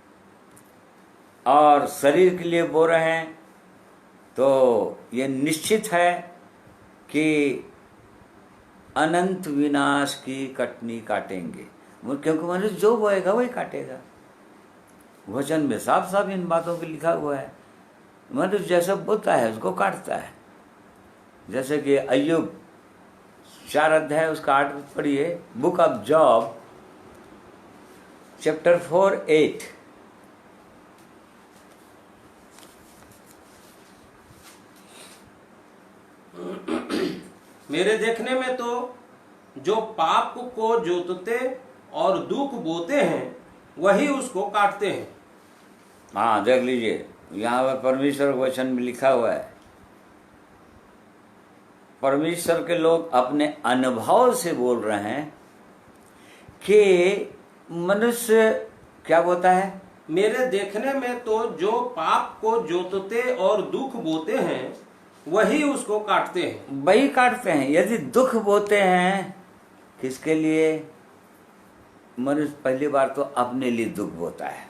[SPEAKER 1] और शरीर के लिए बोल रहे हैं तो ये निश्चित है कि अनंत विनाश की कटनी काटेंगे, क्योंकि मनुष्य जो बोएगा वही काटेगा। वचन में साफ साफ इन बातों को लिखा हुआ है, मनुष्य जैसा बोता है उसको काटता है। जैसे कि अय्यूब 4 अध्याय उसका 8 पढ़िए, बुक ऑफ जॉब चैप्टर 4:8।
[SPEAKER 2] मेरे देखने में तो जो पाप को जोतते और दुख बोते हैं वही उसको काटते हैं।
[SPEAKER 1] हाँ देख लीजिए, यहाँ पर परमेश्वर वचन में लिखा हुआ है। परमेश्वर के लोग अपने अनुभव से बोल रहे हैं कि मनुष्य क्या बोता है।
[SPEAKER 2] मेरे देखने में तो जो पाप को जोतते और दुख बोते हैं वही उसको काटते हैं।
[SPEAKER 1] वही काटते हैं। यदि दुख बोते हैं किसके लिए? मनुष्य पहली बार तो अपने लिए दुख बोता है,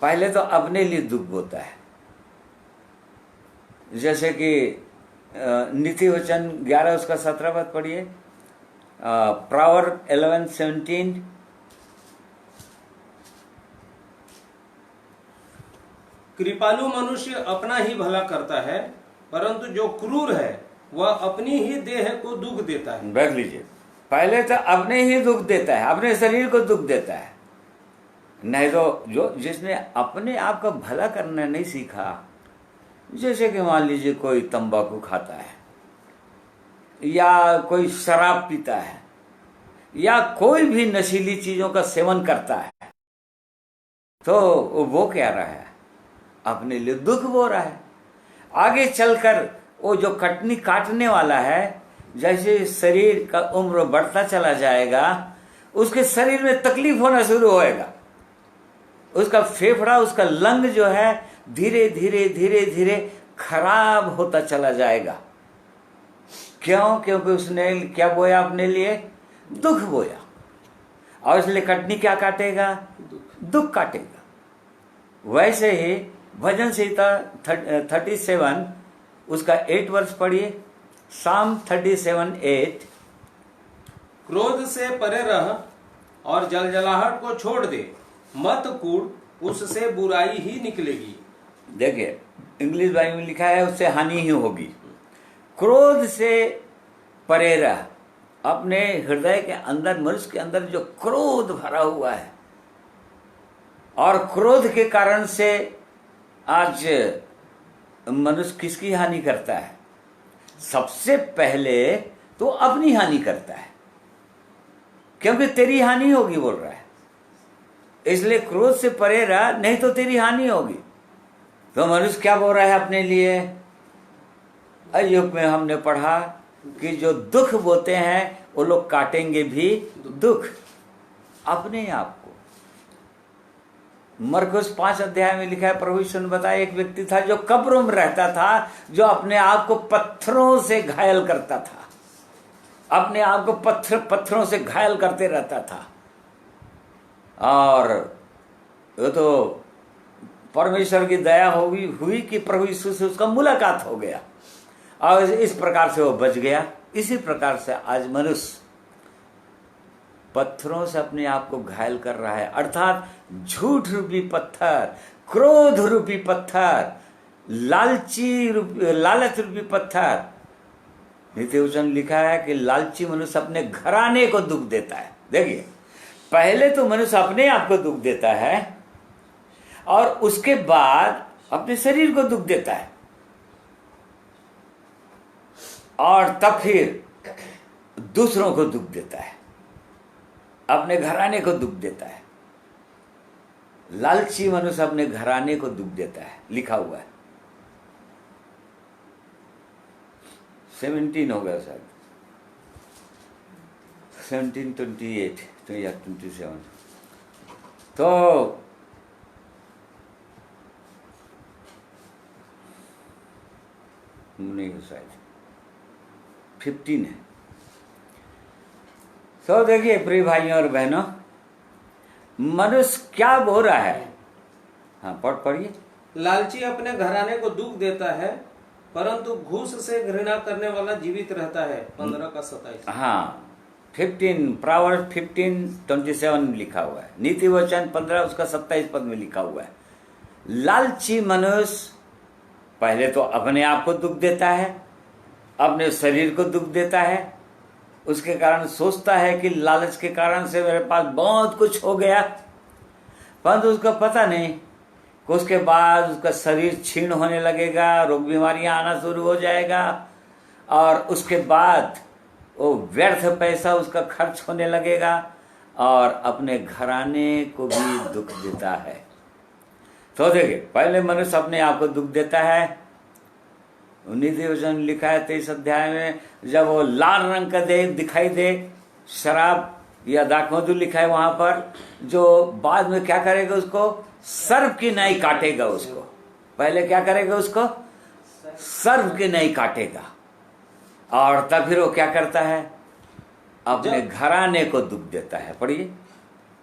[SPEAKER 1] पहले तो अपने लिए दुख बोता है। जैसे कि नीति वचन 11 उसका 17 पद पढ़िए, प्रोवर्ब 11:17।
[SPEAKER 2] कृपालु मनुष्य अपना ही भला करता है, परंतु जो क्रूर है वह अपनी ही देह को दुख देता है।
[SPEAKER 1] देख लीजिए, पहले तो अपने ही दुख देता है, अपने शरीर को दुख देता है। नहीं तो जो जिसने अपने आप का भला करना नहीं सीखा, जैसे कि मान लीजिए कोई तंबाकू खाता है, या कोई शराब पीता है, या कोई भी नशीली चीजों का सेवन करता है, तो वो क्या रहा है? अपने लिए दुख बो रहा है। आगे चलकर वो जो कटनी काटने वाला है, जैसे शरीर का उम्र बढ़ता चला जाएगा, उसके शरीर में तकलीफ होना शुरू होएगा। उसका फेफड़ा, उसका लंग जो है धीरे धीरे धीरे धीरे खराब होता चला जाएगा। क्यों? क्योंकि उसने क्या बोया? अपने लिए दुख बोया, और इसलिए कटनी क्या काटेगा? दुख काटेगा। वैसे ही भजन संहिता 37 उसका 8 वर्ष पढ़िए, साम 37:8।
[SPEAKER 2] क्रोध से परे रह और जलजलाहट को छोड़ दे, मत कूड़, उससे बुराई ही निकलेगी।
[SPEAKER 1] देखिए इंग्लिश बाइबल में लिखा है उससे हानि ही होगी। क्रोध से परे रह अपने हृदय के अंदर, मनुष्य के अंदर जो क्रोध भरा हुआ है, और क्रोध के कारण से आज मनुष्य किसकी हानि करता है? सबसे पहले तो अपनी हानि करता है, क्योंकि तेरी हानि होगी बोल रहा है। इसलिए क्रोध से परे रह, नहीं तो तेरी हानि होगी। तो मनुष्य क्या बोल रहा है अपने लिए? अय्युब में हमने पढ़ा कि जो दुख बोते हैं वो लोग काटेंगे भी दुख अपने आप को। मरकुस 5 अध्याय में लिखा है, प्रभु यीशु ने बताया, एक व्यक्ति था जो कब्रों में रहता था, जो अपने आप को पत्थरों से घायल करता था, अपने आप को पत्थरों से घायल करते रहता था। और वो तो परमेश्वर की दया हुई कि प्रभु यीशु से उसका मुलाकात हो गया और इस प्रकार से वो बच गया। इसी प्रकार से आज मनुष्य पत्थरों से अपने आप को घायल कर रहा है, अर्थात झूठ रूपी पत्थर, क्रोध रूपी पत्थर, लालच रूपी पत्थर। नीति वचन लिखा है कि लालची मनुष्य अपने घराने को दुख देता है। देखिए, पहले तो मनुष्य अपने आप को दुख देता है और उसके बाद अपने शरीर को दुख देता है, और तब फिर दूसरों को दुख देता है, अपने घराने को दुख देता है। लालची मनुष्य अपने घराने को दुख देता है, लिखा हुआ है। 17 होगा शायद, 17:28 या 27। तो नहीं हो, शायद 15 है। तो देखिए प्रिय भाइयों और बहनों, मनुष्य क्या बोल रहा है? हाँ, पढ़िए।
[SPEAKER 2] लालची अपने घराने को दुख देता है, परंतु घूस से घृणा करने वाला जीवित रहता है। 15 का 27। हाँ,
[SPEAKER 1] 15 प्रोवर्ब्स 15:27 लिखा हुआ है। नीति वचन 15 उसका 27 पद में लिखा हुआ है। लालची मनुष्य पहले तो अपने आप को दुख देता है, अपने शरीर को दुख देता है। उसके कारण सोचता है कि लालच के कारण से मेरे पास बहुत कुछ हो गया, परंतु उसको पता नहीं कि उसके बाद उसका शरीर क्षीण होने लगेगा, रोग बीमारियां आना शुरू हो जाएगा, और उसके बाद वो व्यर्थ पैसा उसका खर्च होने लगेगा, और अपने घराने को भी दुख देता है। तो देखिए, पहले मनुष्य अपने आप को दुख देता है। नीति वचन लिखा है 23 अध्याय में, जब वो लाल रंग का दिखाई दे, शराब या दाखमधु लिखा है वहां पर, जो बाद में क्या करेगा? उसको सर्प की नाई काटेगा। उसको पहले क्या करेगा? उसको सर्प की नाई काटेगा, और तब फिर वो क्या करता है? अपने घराने को दुख देता है। पढ़िए।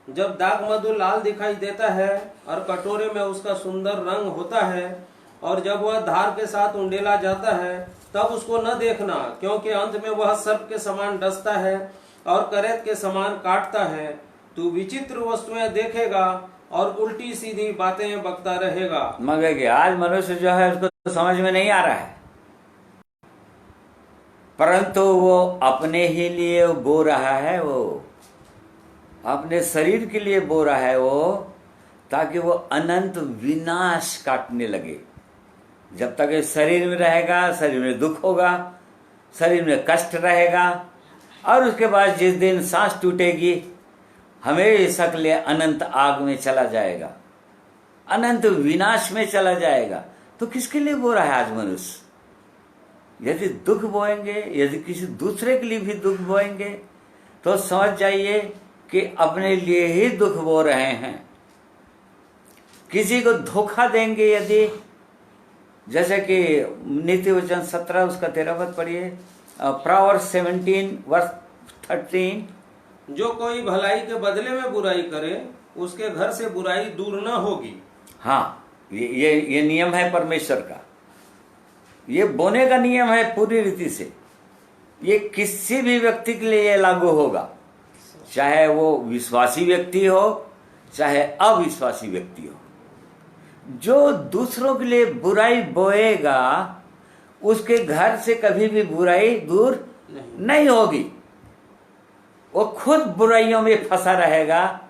[SPEAKER 2] जब दाग मधु लाल दिखाई देता है और कटोरे में उसका सुंदर रंग होता है, और जब वह धार के साथ उंडेला जाता है, तब उसको न देखना, क्योंकि अंत में वह सर्प के समान डसता है और करेत के समान काटता है। तू विचित्र वस्तुएं देखेगा और उल्टी सीधी बातें बकता रहेगा।
[SPEAKER 1] मगर आज मनुष्य जो है उसको तो समझ में नहीं आ रहा है, परंतु वो अपने ही लिए बो रहा है, वो अपने शरीर के लिए बो रहा है वो, ताकि वो अनंत विनाश काटने लगे। जब तक ये शरीर में रहेगा, शरीर में दुख होगा, शरीर में कष्ट रहेगा, और उसके बाद जिस दिन सांस टूटेगी, हमेशा के लिए अनंत आग में चला जाएगा, अनंत विनाश में चला जाएगा। तो किसके लिए बो रहा है आज मनुष्य? यदि दुख बोएंगे, यदि किसी दूसरे के लिए भी दुख बोएंगे, तो समझ जाइए कि अपने लिए ही दुख बो रहे हैं। किसी को धोखा देंगे यदि, जैसे कि नीति वचन 17 उसका 13 पद पढ़िए, प्रोवर्ब्स 17:13।
[SPEAKER 2] जो कोई भलाई के बदले में बुराई करे, उसके घर से बुराई दूर न होगी।
[SPEAKER 1] हाँ, ये नियम है परमेश्वर का, ये बोने का नियम है पूरी रीति से। ये किसी भी व्यक्ति के लिए ये लागू होगा, चाहे वो विश्वासी व्यक्ति हो, चाहे अविश्वासी व्यक्ति हो। जो दूसरों के लिए बुराई बोएगा, उसके घर से कभी भी बुराई दूर नहीं होगी। वो खुद बुराइयों में फंसा रहेगा,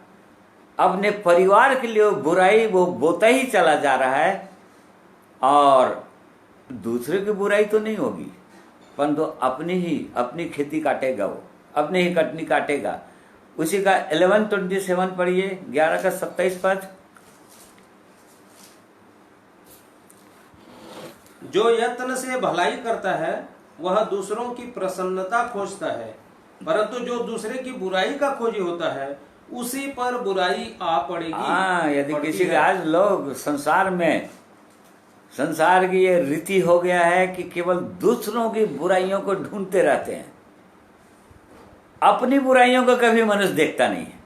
[SPEAKER 1] अपने परिवार के लिए वो बुराई वो बोता ही चला जा रहा है, और दूसरे की बुराई तो नहीं होगी, परंतु अपनी खेती काटेगा, वो अपने ही कटनी काटेगा। उसी का 11:27 पढ़िए, 11 का 27 पद।
[SPEAKER 2] जो यत्न से भलाई करता है वह दूसरों की प्रसन्नता खोजता है, परंतु जो दूसरे की बुराई का खोजी होता है उसी पर बुराई आ पड़ेगी।
[SPEAKER 1] यदि
[SPEAKER 2] पड़ती
[SPEAKER 1] किसी
[SPEAKER 2] है।
[SPEAKER 1] का आज लोग संसार की ये रीति हो गया है कि केवल दूसरों की बुराइयों को ढूंढते रहते हैं, अपनी बुराइयों को कभी मनुष्य देखता नहीं है।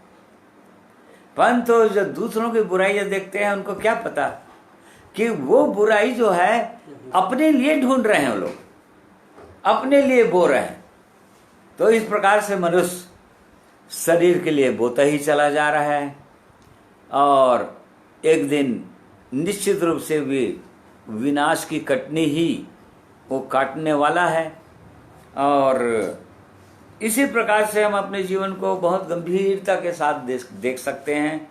[SPEAKER 1] परंतु जो दूसरों की बुराइयां देखते हैं उनको क्या पता कि वो बुराई जो है अपने लिए ढूंढ रहे हैं, वो लोग अपने लिए बो रहे हैं। तो इस प्रकार से मनुष्य शरीर के लिए बोता ही चला जा रहा है, और एक दिन निश्चित रूप से भी विनाश की कटनी ही वो काटने वाला है। और इसी प्रकार से हम अपने जीवन को बहुत गंभीरता के साथ देख सकते हैं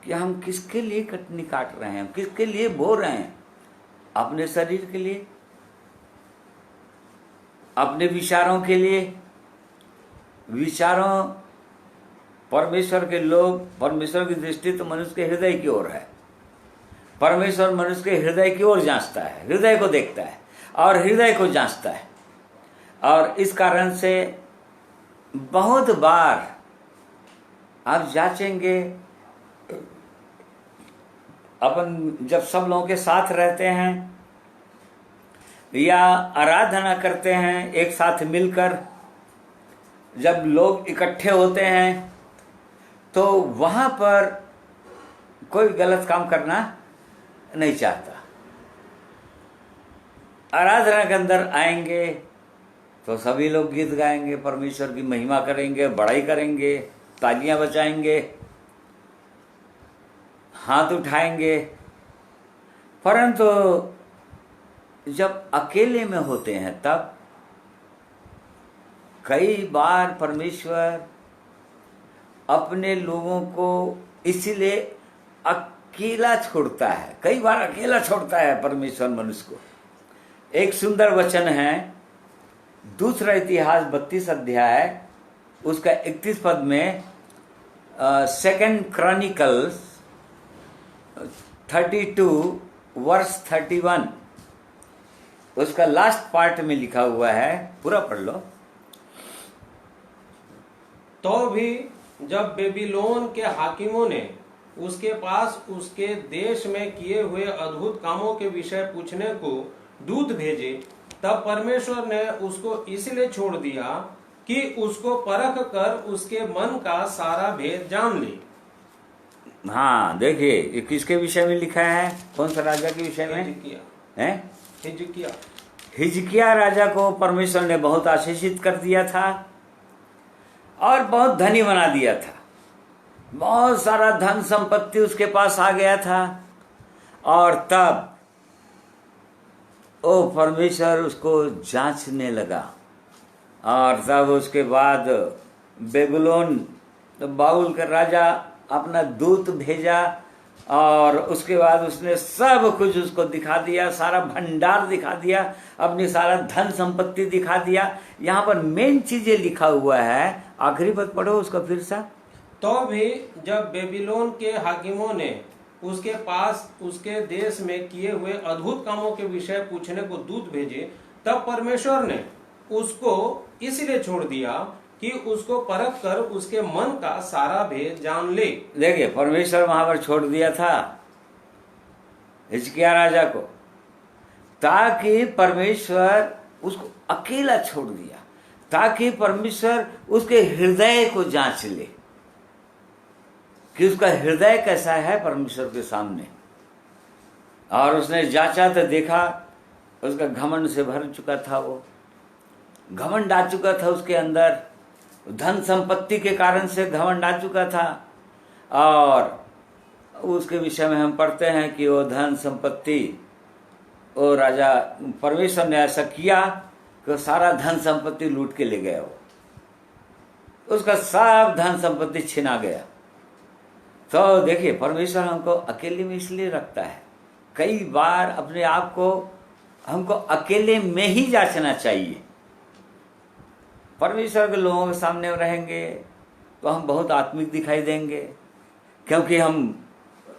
[SPEAKER 1] कि हम किसके लिए कटनी काट रहे हैं, किसके लिए बो रहे हैं। अपने शरीर के लिए, अपने विचारों के लिए। विचारों, परमेश्वर के लोग, परमेश्वर की दृष्टि तो मनुष्य के हृदय की ओर है। परमेश्वर मनुष्य के हृदय की ओर जांचता है, हृदय को देखता है और हृदय को जांचता है। और इस कारण से बहुत बार आप जांचेंगे, अपन जब सब लोगों के साथ रहते हैं या आराधना करते हैं एक साथ मिलकर, जब लोग इकट्ठे होते हैं तो वहां पर कोई गलत काम करना नहीं चाहता। आराधना के अंदर आएंगे तो सभी लोग गीत गाएंगे, परमेश्वर की महिमा करेंगे, बड़ाई करेंगे, तालियां बजाएंगे, हाथ उठाएंगे। परंतु जब अकेले में होते हैं तब कई बार परमेश्वर अपने लोगों को इसलिए अकेला छोड़ता है, कई बार अकेला छोड़ता है परमेश्वर मनुष्य को। एक सुंदर वचन है, दूसरा इतिहास 32 अध्याय उसका 31 पद में, 2 क्रॉनिकल्स 32 वर्स 31, उसका लास्ट पार्ट में लिखा हुआ है, पूरा पढ़ लो।
[SPEAKER 2] तो भी जब बेबीलोन के हाकिमों ने उसके पास उसके देश में किए हुए अद्भुत कामों के विषय पूछने को दूत भेजे, तब परमेश्वर ने उसको इसलिए छोड़ दिया कि उसको परख कर उसके मन का सारा भेद जान ले।
[SPEAKER 1] हाँ, देखिए ये किसके विषय में लिखा है, कौन सा राजा के विषय में है? हिजकिया राजा को परमेश्वर ने बहुत आशीषित कर दिया था और बहुत धनी बना दिया था। बहुत सारा धन संपत्ति उसके पास आ गया था, और तब ओ परमेश्वर उसको जांचने लगा। और तब उसके बाद बेबीलोन तो बाबुल का राजा अपना दूत भेजा, और उसके बाद उसने सब कुछ उसको दिखा दिया, सारा भंडार दिखा दिया, अपनी सारा धन संपत्ति दिखा दिया। यहाँ पर मेन चीजें लिखा हुआ है, आखिरी पद पढ़ो उसका फिर से।
[SPEAKER 2] तो भी जब बेबीलोन के हाकिमों ने उसके पास उसके देश में किए हुए अद्भुत कामों के विषय पूछने को दूत भेजे, तब परमेश्वर ने उसको इसलिए छोड़ दिया कि उसको परख कर उसके मन का सारा भेद जान ले।
[SPEAKER 1] देखिए, परमेश्वर वहां पर छोड़ दिया था हिजकिया राजा को, ताकि परमेश्वर उसको अकेला छोड़ दिया, ताकि परमेश्वर उसके हृदय को जांच ले कि उसका हृदय कैसा है परमेश्वर के सामने। और उसने जांचा तो देखा उसका घमंड से भर चुका था, वो घमंड आ चुका था उसके अंदर, धन संपत्ति के कारण से घमंड आ चुका था। और उसके विषय में हम पढ़ते हैं कि वो धन संपत्ति, वो राजा, परमेश्वर ने ऐसा किया कि सारा धन संपत्ति लूट के ले गया वो। उसका सब धन संपत्ति छिना गया। तो देखिए, परमेश्वर हमको अकेले में इसलिए रखता है। कई बार अपने आप को हमको अकेले में ही जांचना चाहिए। परमेश्वर के लोगों के सामने रहेंगे तो हम बहुत आत्मिक दिखाई देंगे, क्योंकि हम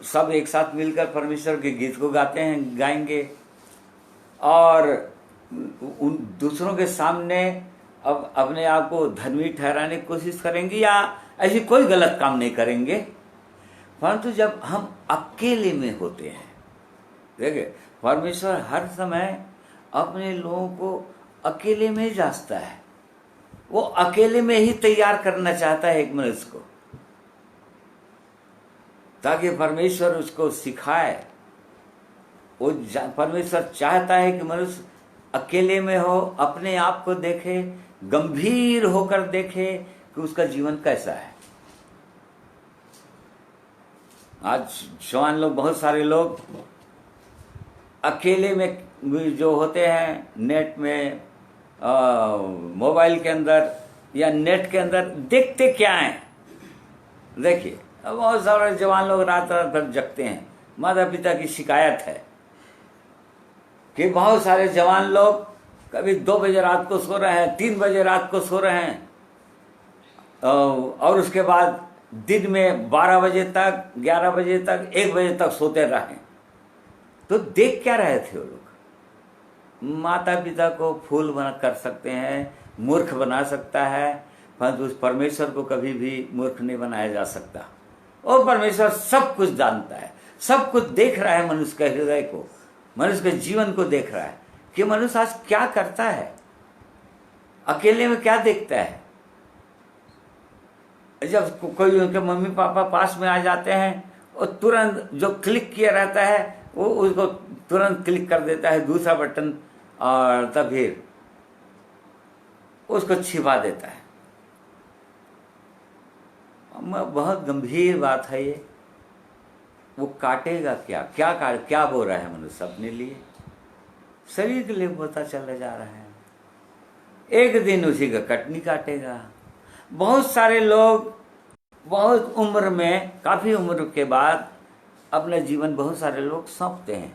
[SPEAKER 1] सब एक साथ मिलकर परमेश्वर के गीत को गाएंगे और उन दूसरों के सामने अब अपने आप को धर्मी ठहराने की कोशिश करेंगे या ऐसी कोई गलत काम नहीं करेंगे। परंतु जब हम अकेले में होते हैं, देखिए, परमेश्वर हर समय अपने लोगों को अकेले में ही जांचता है। वो अकेले में ही तैयार करना चाहता है एक मनुष्य को, ताकि परमेश्वर उसको सिखाए। वो परमेश्वर चाहता है कि मनुष्य अकेले में हो, अपने आप को देखे, गंभीर होकर देखे कि उसका जीवन कैसा है। आज जवान लोग, बहुत सारे लोग अकेले में जो होते हैं, नेट में, मोबाइल के अंदर या नेट के अंदर देखते क्या हैं। देखिए, बहुत सारे जवान लोग रात रात भर जगते हैं। माता पिता की शिकायत है कि बहुत सारे जवान लोग कभी 2 बजे रात को सो रहे हैं, 3 बजे रात को सो रहे हैं, और उसके बाद दिन में 12 बजे तक, 11 बजे तक, 1 बजे तक सोते रहे। तो देख क्या रहे थे वो लोग? माता पिता को फूल बना कर सकते हैं, मूर्ख बना सकता है, परंतु उस परमेश्वर को कभी भी मूर्ख नहीं बनाया जा सकता। और परमेश्वर सब कुछ जानता है, सब कुछ देख रहा है। मनुष्य के हृदय को, मनुष्य के जीवन को देख रहा है कि मनुष्य आज क्या करता है, अकेले में क्या देखता है। जब कोई उनके मम्मी पापा पास में आ जाते हैं, और तुरंत जो क्लिक किया रहता है वो उसको तुरंत क्लिक कर देता है दूसरा बटन, और तब फिर उसको छिपा देता है। बहुत गंभीर बात है ये। वो काटेगा क्या बो रहा है मनुष्य अपने लिए? शरीर के लिए बोता चला जा रहा है। एक दिन उसी का कटनी काटेगा। बहुत सारे लोग बहुत उम्र में, काफी उम्र के बाद अपना जीवन बहुत सारे लोग सौंपते हैं,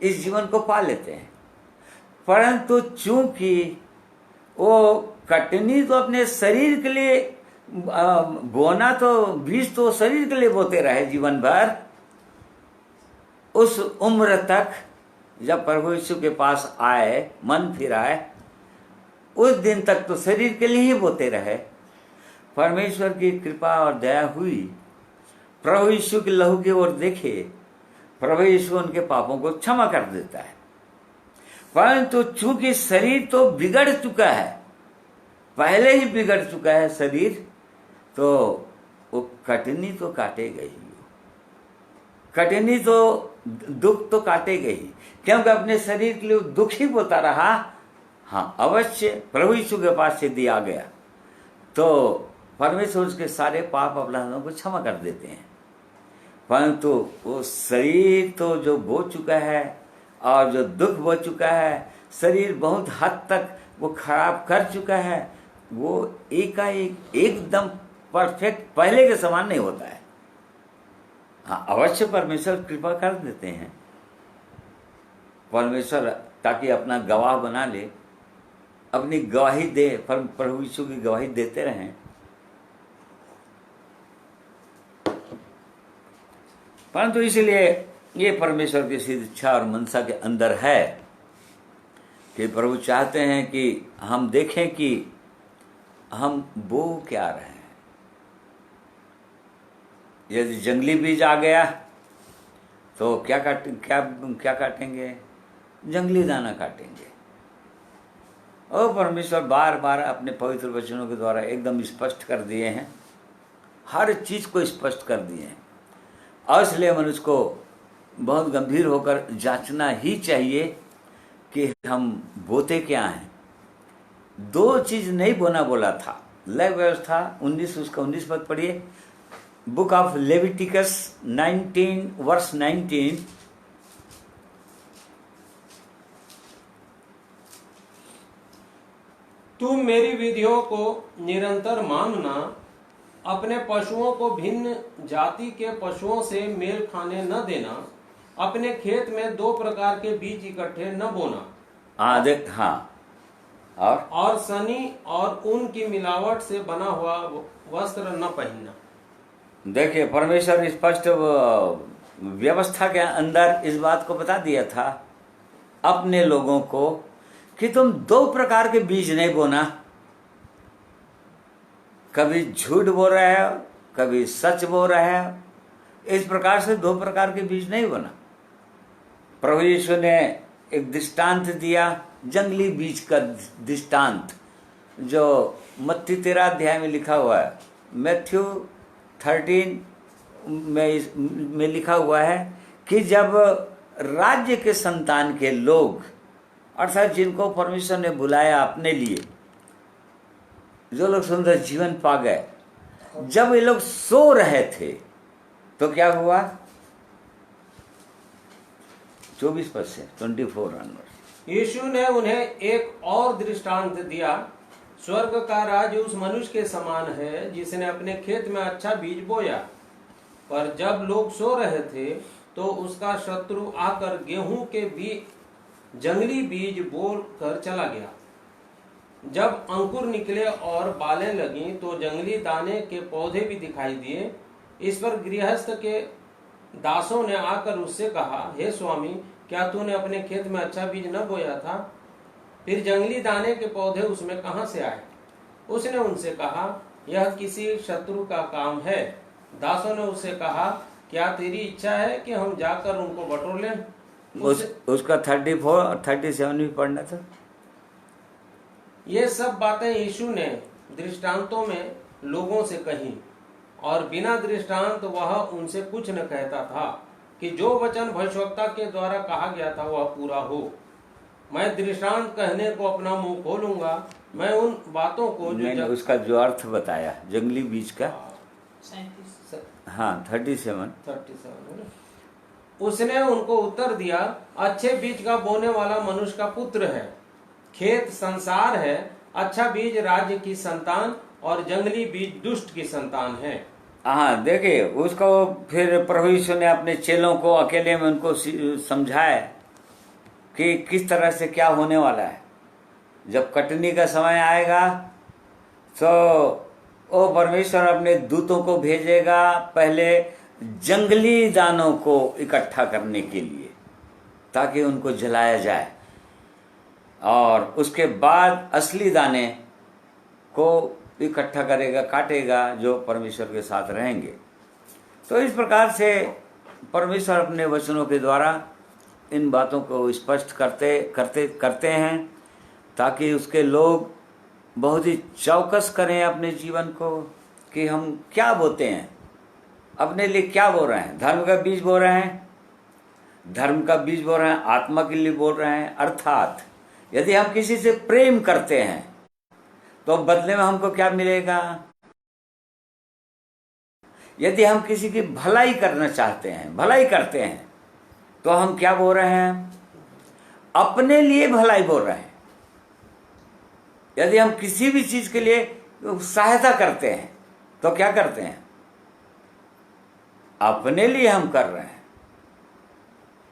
[SPEAKER 1] इस जीवन को पा लेते हैं। परंतु चूंकि वो कटनी तो अपने शरीर के लिए बोना, तो बीज तो शरीर के लिए बोते रहे जीवन भर, उस उम्र तक जब प्रभु यीशु के पास आए, मन फिराए, उस दिन तक तो शरीर के लिए ही बोते रहे। परमेश्वर की कृपा और दया हुई, प्रभु यीशु के लहू की ओर देखे, प्रभु यीशु उनके पापों को क्षमा कर देता है। परंतु चूंकि शरीर तो बिगड़ चुका है, पहले ही बिगड़ चुका है शरीर, तो वो कटनी तो काटेगा ही। कटनी तो दुख तो काटेगा ही, क्योंकि अपने शरीर के लिए दुख ही बोता रहा। हाँ, अवश्य प्रभु यीशु के पास से दिया गया तो परमेश्वर उसके सारे पाप अपराधों को क्षमा कर देते हैं। परंतु वो शरीर तो जो बो चुका है और जो दुख बो चुका है, शरीर बहुत हद तक वो खराब कर चुका है, वो एकाएक एकदम परफेक्ट पहले के समान नहीं होता है। हाँ, अवश्य परमेश्वर कृपा कर देते हैं। परमेश्वर ताकि अपना गवाह बना ले, अपनी गवाही दे, प्रभु यीशु की गवाही देते रहें। परंतु इसलिए ये परमेश्वर की सिद्ध इच्छा और मनसा के अंदर है कि प्रभु चाहते हैं कि हम देखें कि हम बो क्या रहे हैं। यदि जंगली बीज आ गया तो क्या काटेंगे? जंगली दाना काटेंगे। और परमेश्वर बार बार अपने पवित्र वचनों के द्वारा एकदम स्पष्ट कर दिए हैं, हर चीज को स्पष्ट कर दिए हैं। और इसलिए मनुष्य को बहुत गंभीर होकर जांचना ही चाहिए कि हम बोते क्या हैं। 2 चीज नहीं बोना बोला था। लय व्यवस्था 19 उसका 19 पद पढ़िए, बुक ऑफ लेविटिकस 19 वर्स 19।
[SPEAKER 2] तुम मेरी विधियों को निरंतर मानना, अपने पशुओं को भिन्न जाति के पशुओं से मेल खाने न देना, अपने खेत में 2 प्रकार के बीज इकट्ठे न बोना,
[SPEAKER 1] हाँ देख, हाँ,
[SPEAKER 2] और सनी और ऊन की मिलावट से बना हुआ वस्त्र न पहनना।
[SPEAKER 1] देखिए, परमेश्वर स्पष्ट व्यवस्था के अंदर इस बात को बता दिया था अपने लोगों को कि तुम 2 प्रकार के बीज नहीं बोना। कभी झूठ बोल रहे हो, कभी सच बोल रहे हो। इस प्रकार से 2 प्रकार के बीज नहीं बोना। प्रभु यीशु ने एक दृष्टांत दिया, जंगली बीज का दृष्टांत, जो मत्ती 13 अध्याय में लिखा हुआ है। मैथ्यू 13 में लिखा हुआ है कि जब राज्य के संतान के लोग, अर्थात जिनको परमेश्वर ने बुलाया अपने लिए, जो लोग सुंदर जीवन पा गए, जब ये लोग सो रहे थे तो क्या हुआ? 24 पद से 24 ऑनवर्ड।
[SPEAKER 2] यीशु ने उन्हें एक और दृष्टांत दिया। स्वर्ग का राज्य उस मनुष्य के समान है जिसने अपने खेत में अच्छा बीज बोया, पर जब लोग सो रहे थे तो उसका शत्रु आकर गेहूं के जंगली बीज बोल कर चला गया। जब अंकुर निकले और बालें लगी तो जंगली दाने के पौधे भी दिखाई दिए। इस पर गृहस्थ के दासों ने आकर उससे कहा, हे स्वामी, क्या तूने अपने खेत में अच्छा बीज न बोया था? फिर जंगली दाने के पौधे उसमें कहां से आए? उसने उनसे कहा, यह किसी शत्रु का काम है। दासों ने उससे कहा, क्या तेरी इच्छा है कि हम जाकर उनको बटोर लें?
[SPEAKER 1] उसका 34 और 37 भी पढ़ना था।
[SPEAKER 2] ये सब बातें यीशु ने दृष्टांतों में लोगों से कही, और बिना दृष्टांत वह उनसे कुछ न कहता था कि जो वचन भविष्यवक्ता के द्वारा कहा गया था वह पूरा हो। मैं दृष्टांत कहने को अपना मुंह खोलूंगा, मैं उन बातों को
[SPEAKER 1] मैंने उसका जो अर्थ बताया जंगली बीज का, हाँ 37।
[SPEAKER 2] उसने उनको उत्तर दिया, अच्छे बीज का बोने वाला मनुष्य का पुत्र है। खेत संसार है, अच्छा बीज राज्य की संतान और जंगली बीज दुष्ट की संतान है।
[SPEAKER 1] हाँ देखिए, उसको फिर प्रभु यीशु ने अपने चेलों को अकेले में उनको समझाया कि किस तरह से क्या होने वाला है। जब कटनी का समय आएगा तो वो परमेश्वर अपने दूतों को भेजेगा पहले जंगली दानों को इकट्ठा करने के लिए, ताकि उनको जलाया जाए, और उसके बाद असली दाने को इकट्ठा करेगा, काटेगा, जो परमेश्वर के साथ रहेंगे। तो इस प्रकार से परमेश्वर अपने वचनों के द्वारा इन बातों को स्पष्ट करते हैं, ताकि उसके लोग बहुत ही चौकस करें अपने जीवन को कि हम क्या बोते हैं, अपने लिए क्या बोल रहे हैं। धर्म का बीज बोल रहे हैं, धर्म का बीज बोल रहे हैं, आत्मा के लिए बोल रहे हैं। अर्थात यदि हम किसी से प्रेम करते हैं तो बदले में हमको क्या मिलेगा? यदि हम किसी की भलाई करना चाहते हैं, भलाई करते हैं, तो हम क्या बोल रहे हैं? अपने लिए भलाई बोल रहे हैं। यदि हम किसी भी चीज के लिए सहायता करते हैं तो क्या करते हैं? अपने लिए हम कर रहे हैं।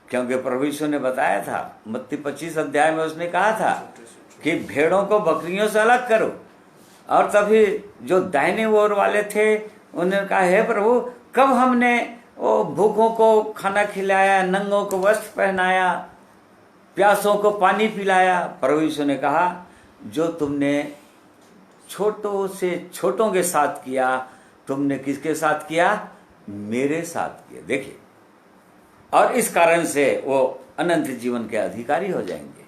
[SPEAKER 1] क्योंकि प्रभु यीशु ने बताया था, मत्ती 25 अध्याय में उसने कहा था कि भेड़ों को बकरियों से अलग करो। और तभी जो दाहिने ओर वाले थे उन्होंने कहा, हे प्रभु, कब हमने वो भूखों को खाना खिलाया, नंगों को वस्त्र पहनाया, प्यासों को पानी पिलाया? प्रभु यीशु ने कहा, जो तुमने छोटों से छोटों के साथ किया, तुमने किसके साथ किया? मेरे साथ किया। देखिए, और इस कारण से वो अनंत जीवन के अधिकारी हो जाएंगे।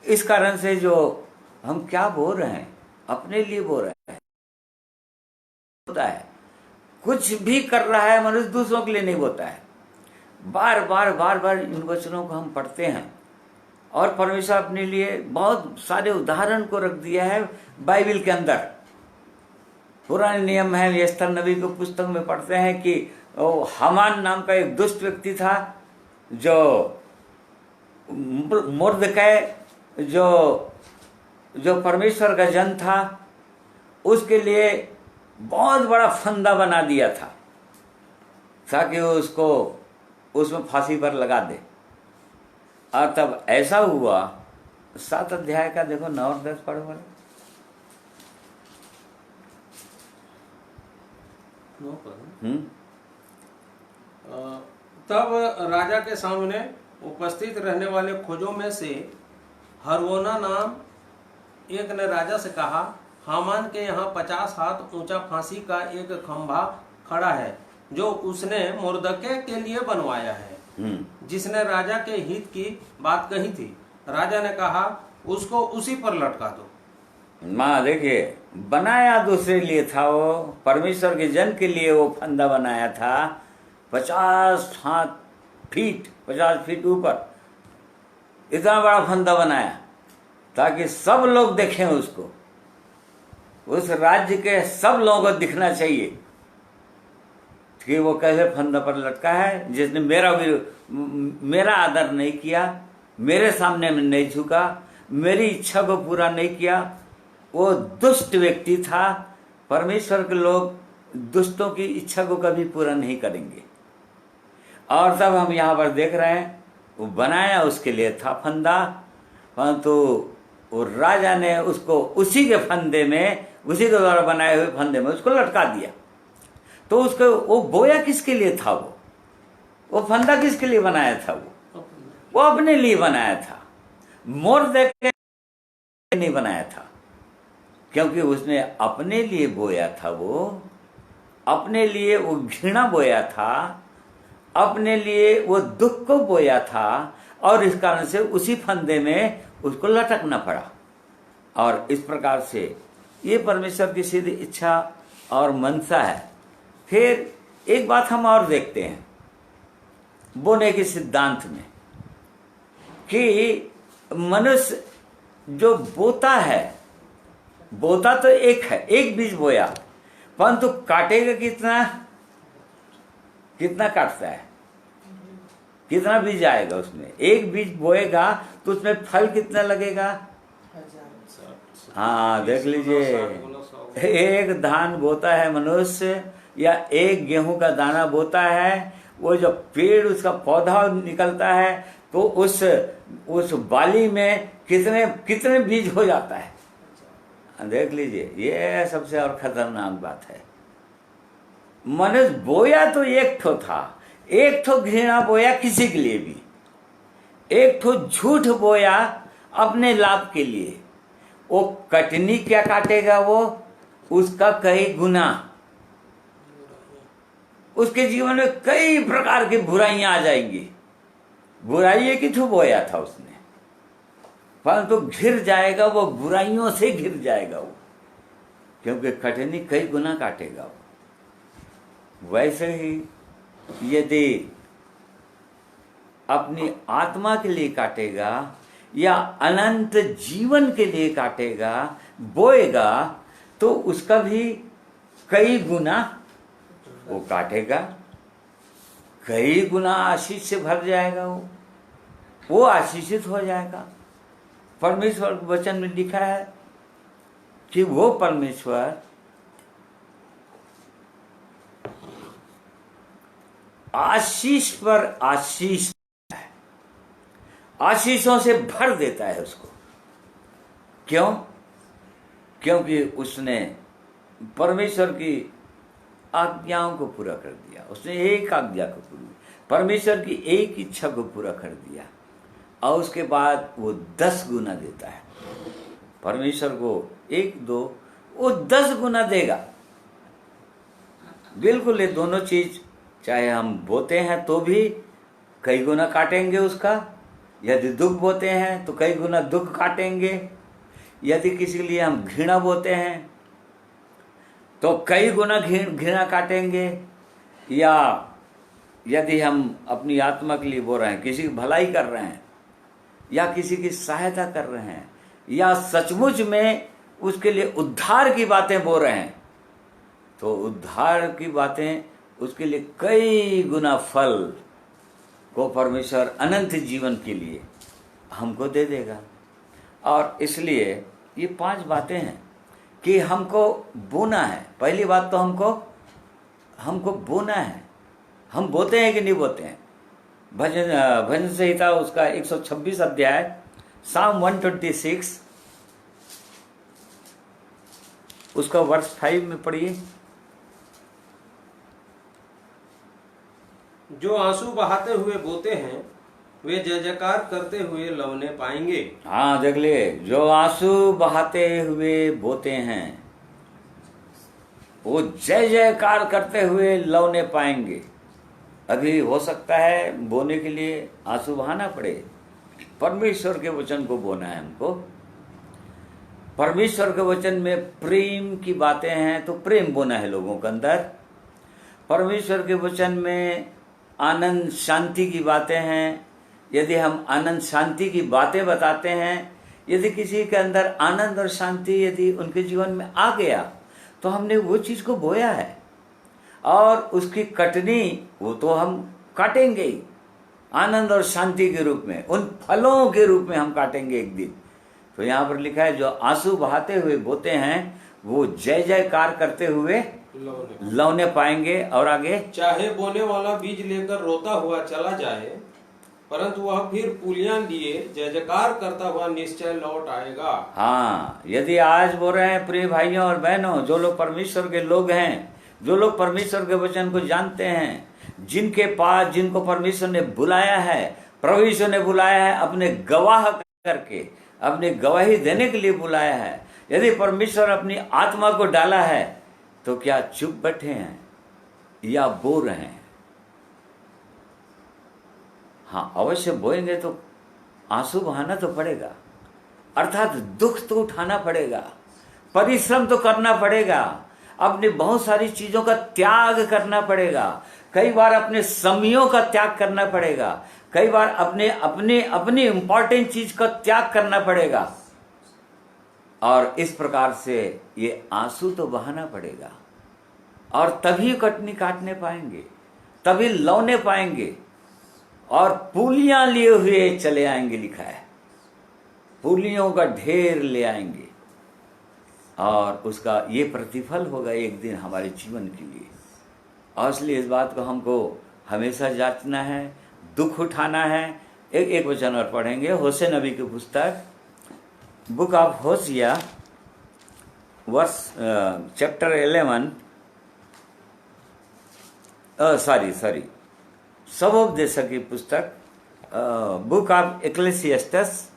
[SPEAKER 1] इस कारण से जो हम क्या बोल रहे हैं, अपने लिए बोल रहे हैं। होता है कुछ भी कर रहा है मनुष्य, दूसरों के लिए नहीं बोलता है। बार बार इन वचनों को हम पढ़ते हैं, और परमेश्वर अपने लिए बहुत सारे उदाहरण को रख दिया है बाइबल के अंदर। पुराने नियम है, एस्तर नबी को पुस्तक में पढ़ते हैं कि हामान नाम का एक दुष्ट व्यक्ति था, जो मुर्दकै जो जो परमेश्वर का जन था उसके लिए बहुत बड़ा फंदा बना दिया था ताकि वो उसको उसमें फांसी पर लगा दे। और तब ऐसा हुआ, 7 अध्याय का देखो 9 और 10 पढ़ो वाले।
[SPEAKER 2] तब राजा के सामने उपस्थित रहने वाले खोजों में से हरवोना नाम एक ने राजा से कहा, हामान के यहाँ 50 हाथ ऊंचा फांसी का एक खंभा खड़ा है जो उसने मुर्दके के लिए बनवाया है, जिसने राजा के हित की बात कही थी। राजा ने कहा, उसको उसी पर लटका दो।
[SPEAKER 1] माँ देखिए, बनाया दूसरे लिए था, वो परमेश्वर के जन के लिए वो फंदा बनाया था। 50 फीट ऊपर इतना बड़ा फंदा बनाया ताकि सब लोग देखें उसको, उस राज्य के सब लोगों को दिखना चाहिए कि वो कैसे फंदा पर लटका है, जिसने मेरा आदर नहीं किया, मेरे सामने में नहीं झुका, मेरी इच्छा को पूरा नहीं किया। वो दुष्ट व्यक्ति था। परमेश्वर के लोग दुष्टों की इच्छा को कभी पूरा नहीं करेंगे। और तब हम यहाँ पर देख रहे हैं वो बनाया उसके लिए था फंदा, परंतु वो राजा ने उसको उसी के फंदे में, उसी के द्वारा बनाए हुए फंदे में उसको लटका दिया। तो उसको वो बोया किसके लिए था? वो फंदा किसके लिए बनाया था? वो अपने लिए बनाया था, मोर देख के नहीं बनाया था, क्योंकि उसने अपने लिए बोया था। वो अपने लिए वो घृणा बोया था, अपने लिए वो दुख को बोया था, और इस कारण से उसी फंदे में उसको लटकना पड़ा। और इस प्रकार से ये परमेश्वर की सीधी इच्छा और मनसा है। फिर एक बात हम और देखते हैं बोने के सिद्धांत में कि मनुष्य जो बोता है, बोता तो एक है, एक बीज बोया, परंतु काटेगा कितना काटता है, कितना बीज आएगा उसमें। एक बीज बोएगा तो उसमें फल कितना लगेगा? हाँ देख लीजिए, एक धान बोता है मनुष्य या एक गेहूं का दाना बोता है, वो जब पेड़ उसका पौधा निकलता है तो उस बाली में कितने बीज हो जाता है। देख लीजिए, ये सबसे और खतरनाक बात है। मनुष्य बोया तो एक ठो था, एक ठो घृणा बोया किसी के लिए भी, एक ठो झूठ बोया अपने लाभ के लिए। वो कटनी क्या काटेगा? वो उसका कई गुना, उसके जीवन में कई प्रकार की बुराइयां आ जाएंगी। बुराई एक ही ठो बोया था उसने, परंतु घिर जाएगा वो, बुराइयों से घिर जाएगा वो, क्योंकि कटनी कई गुना काटेगा वो। वैसे ही यदि अपनी आत्मा के लिए काटेगा या अनंत जीवन के लिए काटेगा, बोएगा, तो उसका भी कई गुना वो काटेगा, कई गुना आशीष से भर जाएगा वो आशीषित हो जाएगा। परमेश्वर के वचन में लिखा है कि वो परमेश्वर आशीष पर आशीष है, आशीषों से भर देता है उसको। क्यों? क्योंकि उसने परमेश्वर की आज्ञाओं को पूरा कर दिया। उसने एक आज्ञा को पूरा, परमेश्वर की एक इच्छा को पूरा कर दिया, और उसके बाद वो 10 गुना देता है। परमेश्वर को 1-2 वो 10 गुना देगा। बिल्कुल ये दोनों चीज, चाहे हम बोते हैं तो भी कई गुना काटेंगे उसका, यदि दुख बोते हैं तो कई गुना दुख काटेंगे, यदि किसी के लिए हम घृणा बोते हैं तो कई गुना घृणा काटेंगे, या यदि हम अपनी आत्मा के लिए बोल रहे हैं, किसी की भलाई कर रहे हैं या किसी की सहायता कर रहे हैं या सचमुच में उसके लिए उद्धार की बातें बोल रहे हैं, तो उद्धार की बातें उसके लिए कई गुना फल को परमेश्वर अनंत जीवन के लिए हमको दे देगा। और इसलिए ये 5 बातें हैं कि हमको बोना है। पहली बात तो हमको बोना है। हम बोते हैं कि नहीं बोते हैं? भजन संहिता उसका 126 अध्याय साम 126 उसका वर्ष 5 में पढ़िए।
[SPEAKER 2] जो आंसू बहाते हुए बोते हैं वे जय जयकार करते हुए लवने पाएंगे।
[SPEAKER 1] हाँ देख लिए, जो आंसू बहाते हुए बोते हैं वो जय जयकार करते हुए लवने पाएंगे। अभी हो सकता है बोने के लिए आंसू बहाना पड़े। परमेश्वर के वचन को बोना है हमको। परमेश्वर के वचन में प्रेम की बातें हैं तो प्रेम बोना है लोगों के अंदर। परमेश्वर के वचन में आनंद शांति की बातें हैं। यदि हम आनंद शांति की बातें बताते हैं, यदि किसी के अंदर आनंद और शांति यदि उनके जीवन में आ गया तो हमने वो चीज को बोया है और उसकी कटनी वो तो हम काटेंगे ही आनंद और शांति के रूप में, उन फलों के रूप में हम काटेंगे एक दिन। तो यहाँ पर लिखा है जो आंसू बहाते हुए बोते हैं वो जय जयकार करते हुए लौने पाएंगे। और आगे,
[SPEAKER 2] चाहे बोने वाला बीज लेकर रोता हुआ चला जाए परंतु वह फिर पुलियां लिए जय जयकार करता हुआ निश्चय लौट आएगा।
[SPEAKER 1] हाँ, यदि आज बोल रहे हैं प्रिय भाइयों और बहनों, जो लोग परमेश्वर के लोग हैं, जो लोग परमेश्वर के वचन को जानते हैं, जिनके पास जिनको परमेश्वर ने बुलाया है, प्रभु यीशु ने बुलाया है अपने गवाह करके, अपनी गवाही देने के लिए बुलाया है। यदि परमेश्वर अपनी आत्मा को डाला है तो क्या चुप बैठे हैं या बो रहे हैं? हाँ, अवश्य बोएंगे तो आंसू बहाना तो पड़ेगा, अर्थात दुख तो उठाना पड़ेगा, परिश्रम तो करना पड़ेगा, अपनी बहुत सारी चीजों का त्याग करना पड़ेगा। कई बार अपने समयों का त्याग करना पड़ेगा, कई बार अपनी इंपॉर्टेंट चीज का त्याग करना पड़ेगा। और इस प्रकार से ये आंसू तो बहाना पड़ेगा और तभी कटनी काटने पाएंगे, तभी लौने पाएंगे और पूलियां लिए हुए चले आएंगे। लिखा है पूलियों का ढेर ले आएंगे और उसका ये प्रतिफल होगा एक दिन हमारे जीवन के लिए। और इसलिए इस बात को हमको हमेशा जांचना है, दुख उठाना है। एक वचन और पढ़ेंगे, होशे नबी की पुस्तक, book of Hosea verse chapter 11 सबोपदेशक की पुस्तक, बुक ऑफ एक्लेसियस्टस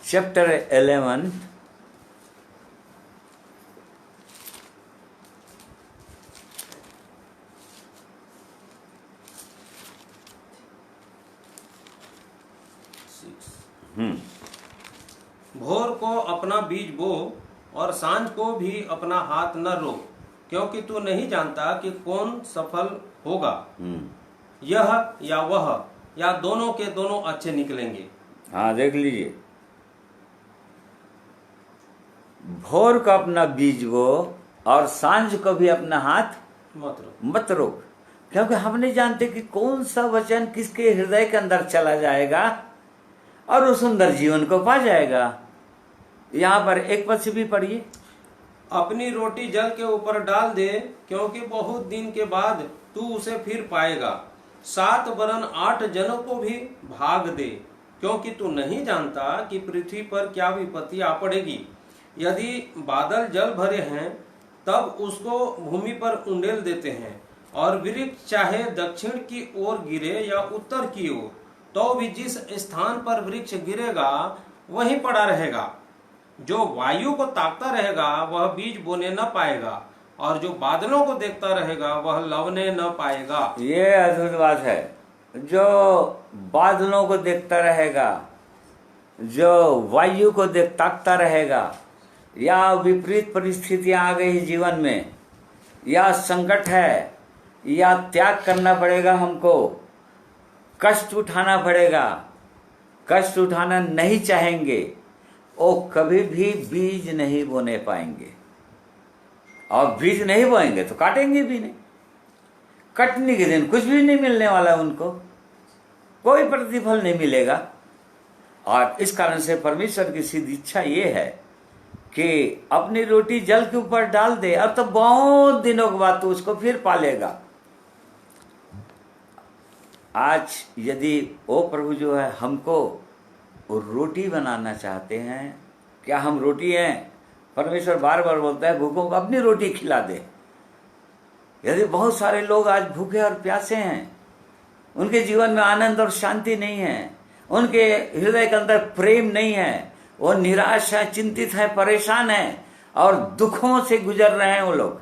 [SPEAKER 1] चैप्टर 11
[SPEAKER 2] भोर को अपना बीज बो और सांझ को भी अपना हाथ न रोक, क्योंकि तू नहीं जानता कि कौन सफल होगा, यह या वह या दोनों के दोनों अच्छे निकलेंगे।
[SPEAKER 1] हाँ देख लीजिए, भोर को अपना बीज बो और सांझ को भी अपना हाथ मत रोक, क्योंकि हम नहीं जानते कि कौन सा वचन किसके हृदय के अंदर चला जाएगा और उस सुंदर जीवन को पा जाएगा। यहाँ पर एक पद से भी पढ़िए,
[SPEAKER 2] अपनी रोटी जल के ऊपर डाल दे, क्योंकि बहुत दिन के बाद तू उसे फिर पाएगा। 7 वरन 8 जनों को भी भाग दे, क्योंकि तू नहीं जानता कि पृथ्वी पर क्या विपत्ति आ पड़ेगी। यदि बादल जल भरे हैं तब उसको भूमि पर उंडेल देते हैं, और वृक्ष चाहे दक्षिण की ओर गिरे या उत्तर की ओर, तो भी जिस स्थान पर वृक्ष गिरेगा वहीं पड़ा रहेगा। जो वायु को ताकता रहेगा वह बीज बोने न पाएगा, और जो बादलों को देखता रहेगा वह लवने न पाएगा।
[SPEAKER 1] ये अद्भुत बात है। जो बादलों को देखता रहेगा, जो वायु को ताकता रहेगा, या विपरीत परिस्थितियां आ गई जीवन में, या संकट है, या त्याग करना पड़ेगा, हमको कष्ट उठाना पड़ेगा, कष्ट उठाना नहीं चाहेंगे, वो कभी भी बीज नहीं बोने पाएंगे। और बीज नहीं बोएंगे तो काटेंगे भी नहीं। कटने के दिन कुछ भी नहीं मिलने वाला, उनको कोई प्रतिफल नहीं मिलेगा। और इस कारण से परमेश्वर की सिद्ध इच्छा ये है कि अपनी रोटी जल के ऊपर डाल दे, और तो बहुत दिनों के बाद तो उसको फिर पालेगा। आज यदि वो प्रभु जो है हमको रोटी बनाना चाहते हैं, क्या हम रोटी हैं? परमेश्वर बार बार बोलता है भूखों को अपनी रोटी खिला दे। यदि बहुत सारे लोग आज भूखे और प्यासे हैं, उनके जीवन में आनंद और शांति नहीं है, उनके हृदय के अंदर प्रेम नहीं है, वो निराश है, चिंतित है, परेशान है और दुखों से गुजर रहे हैं वो लोग,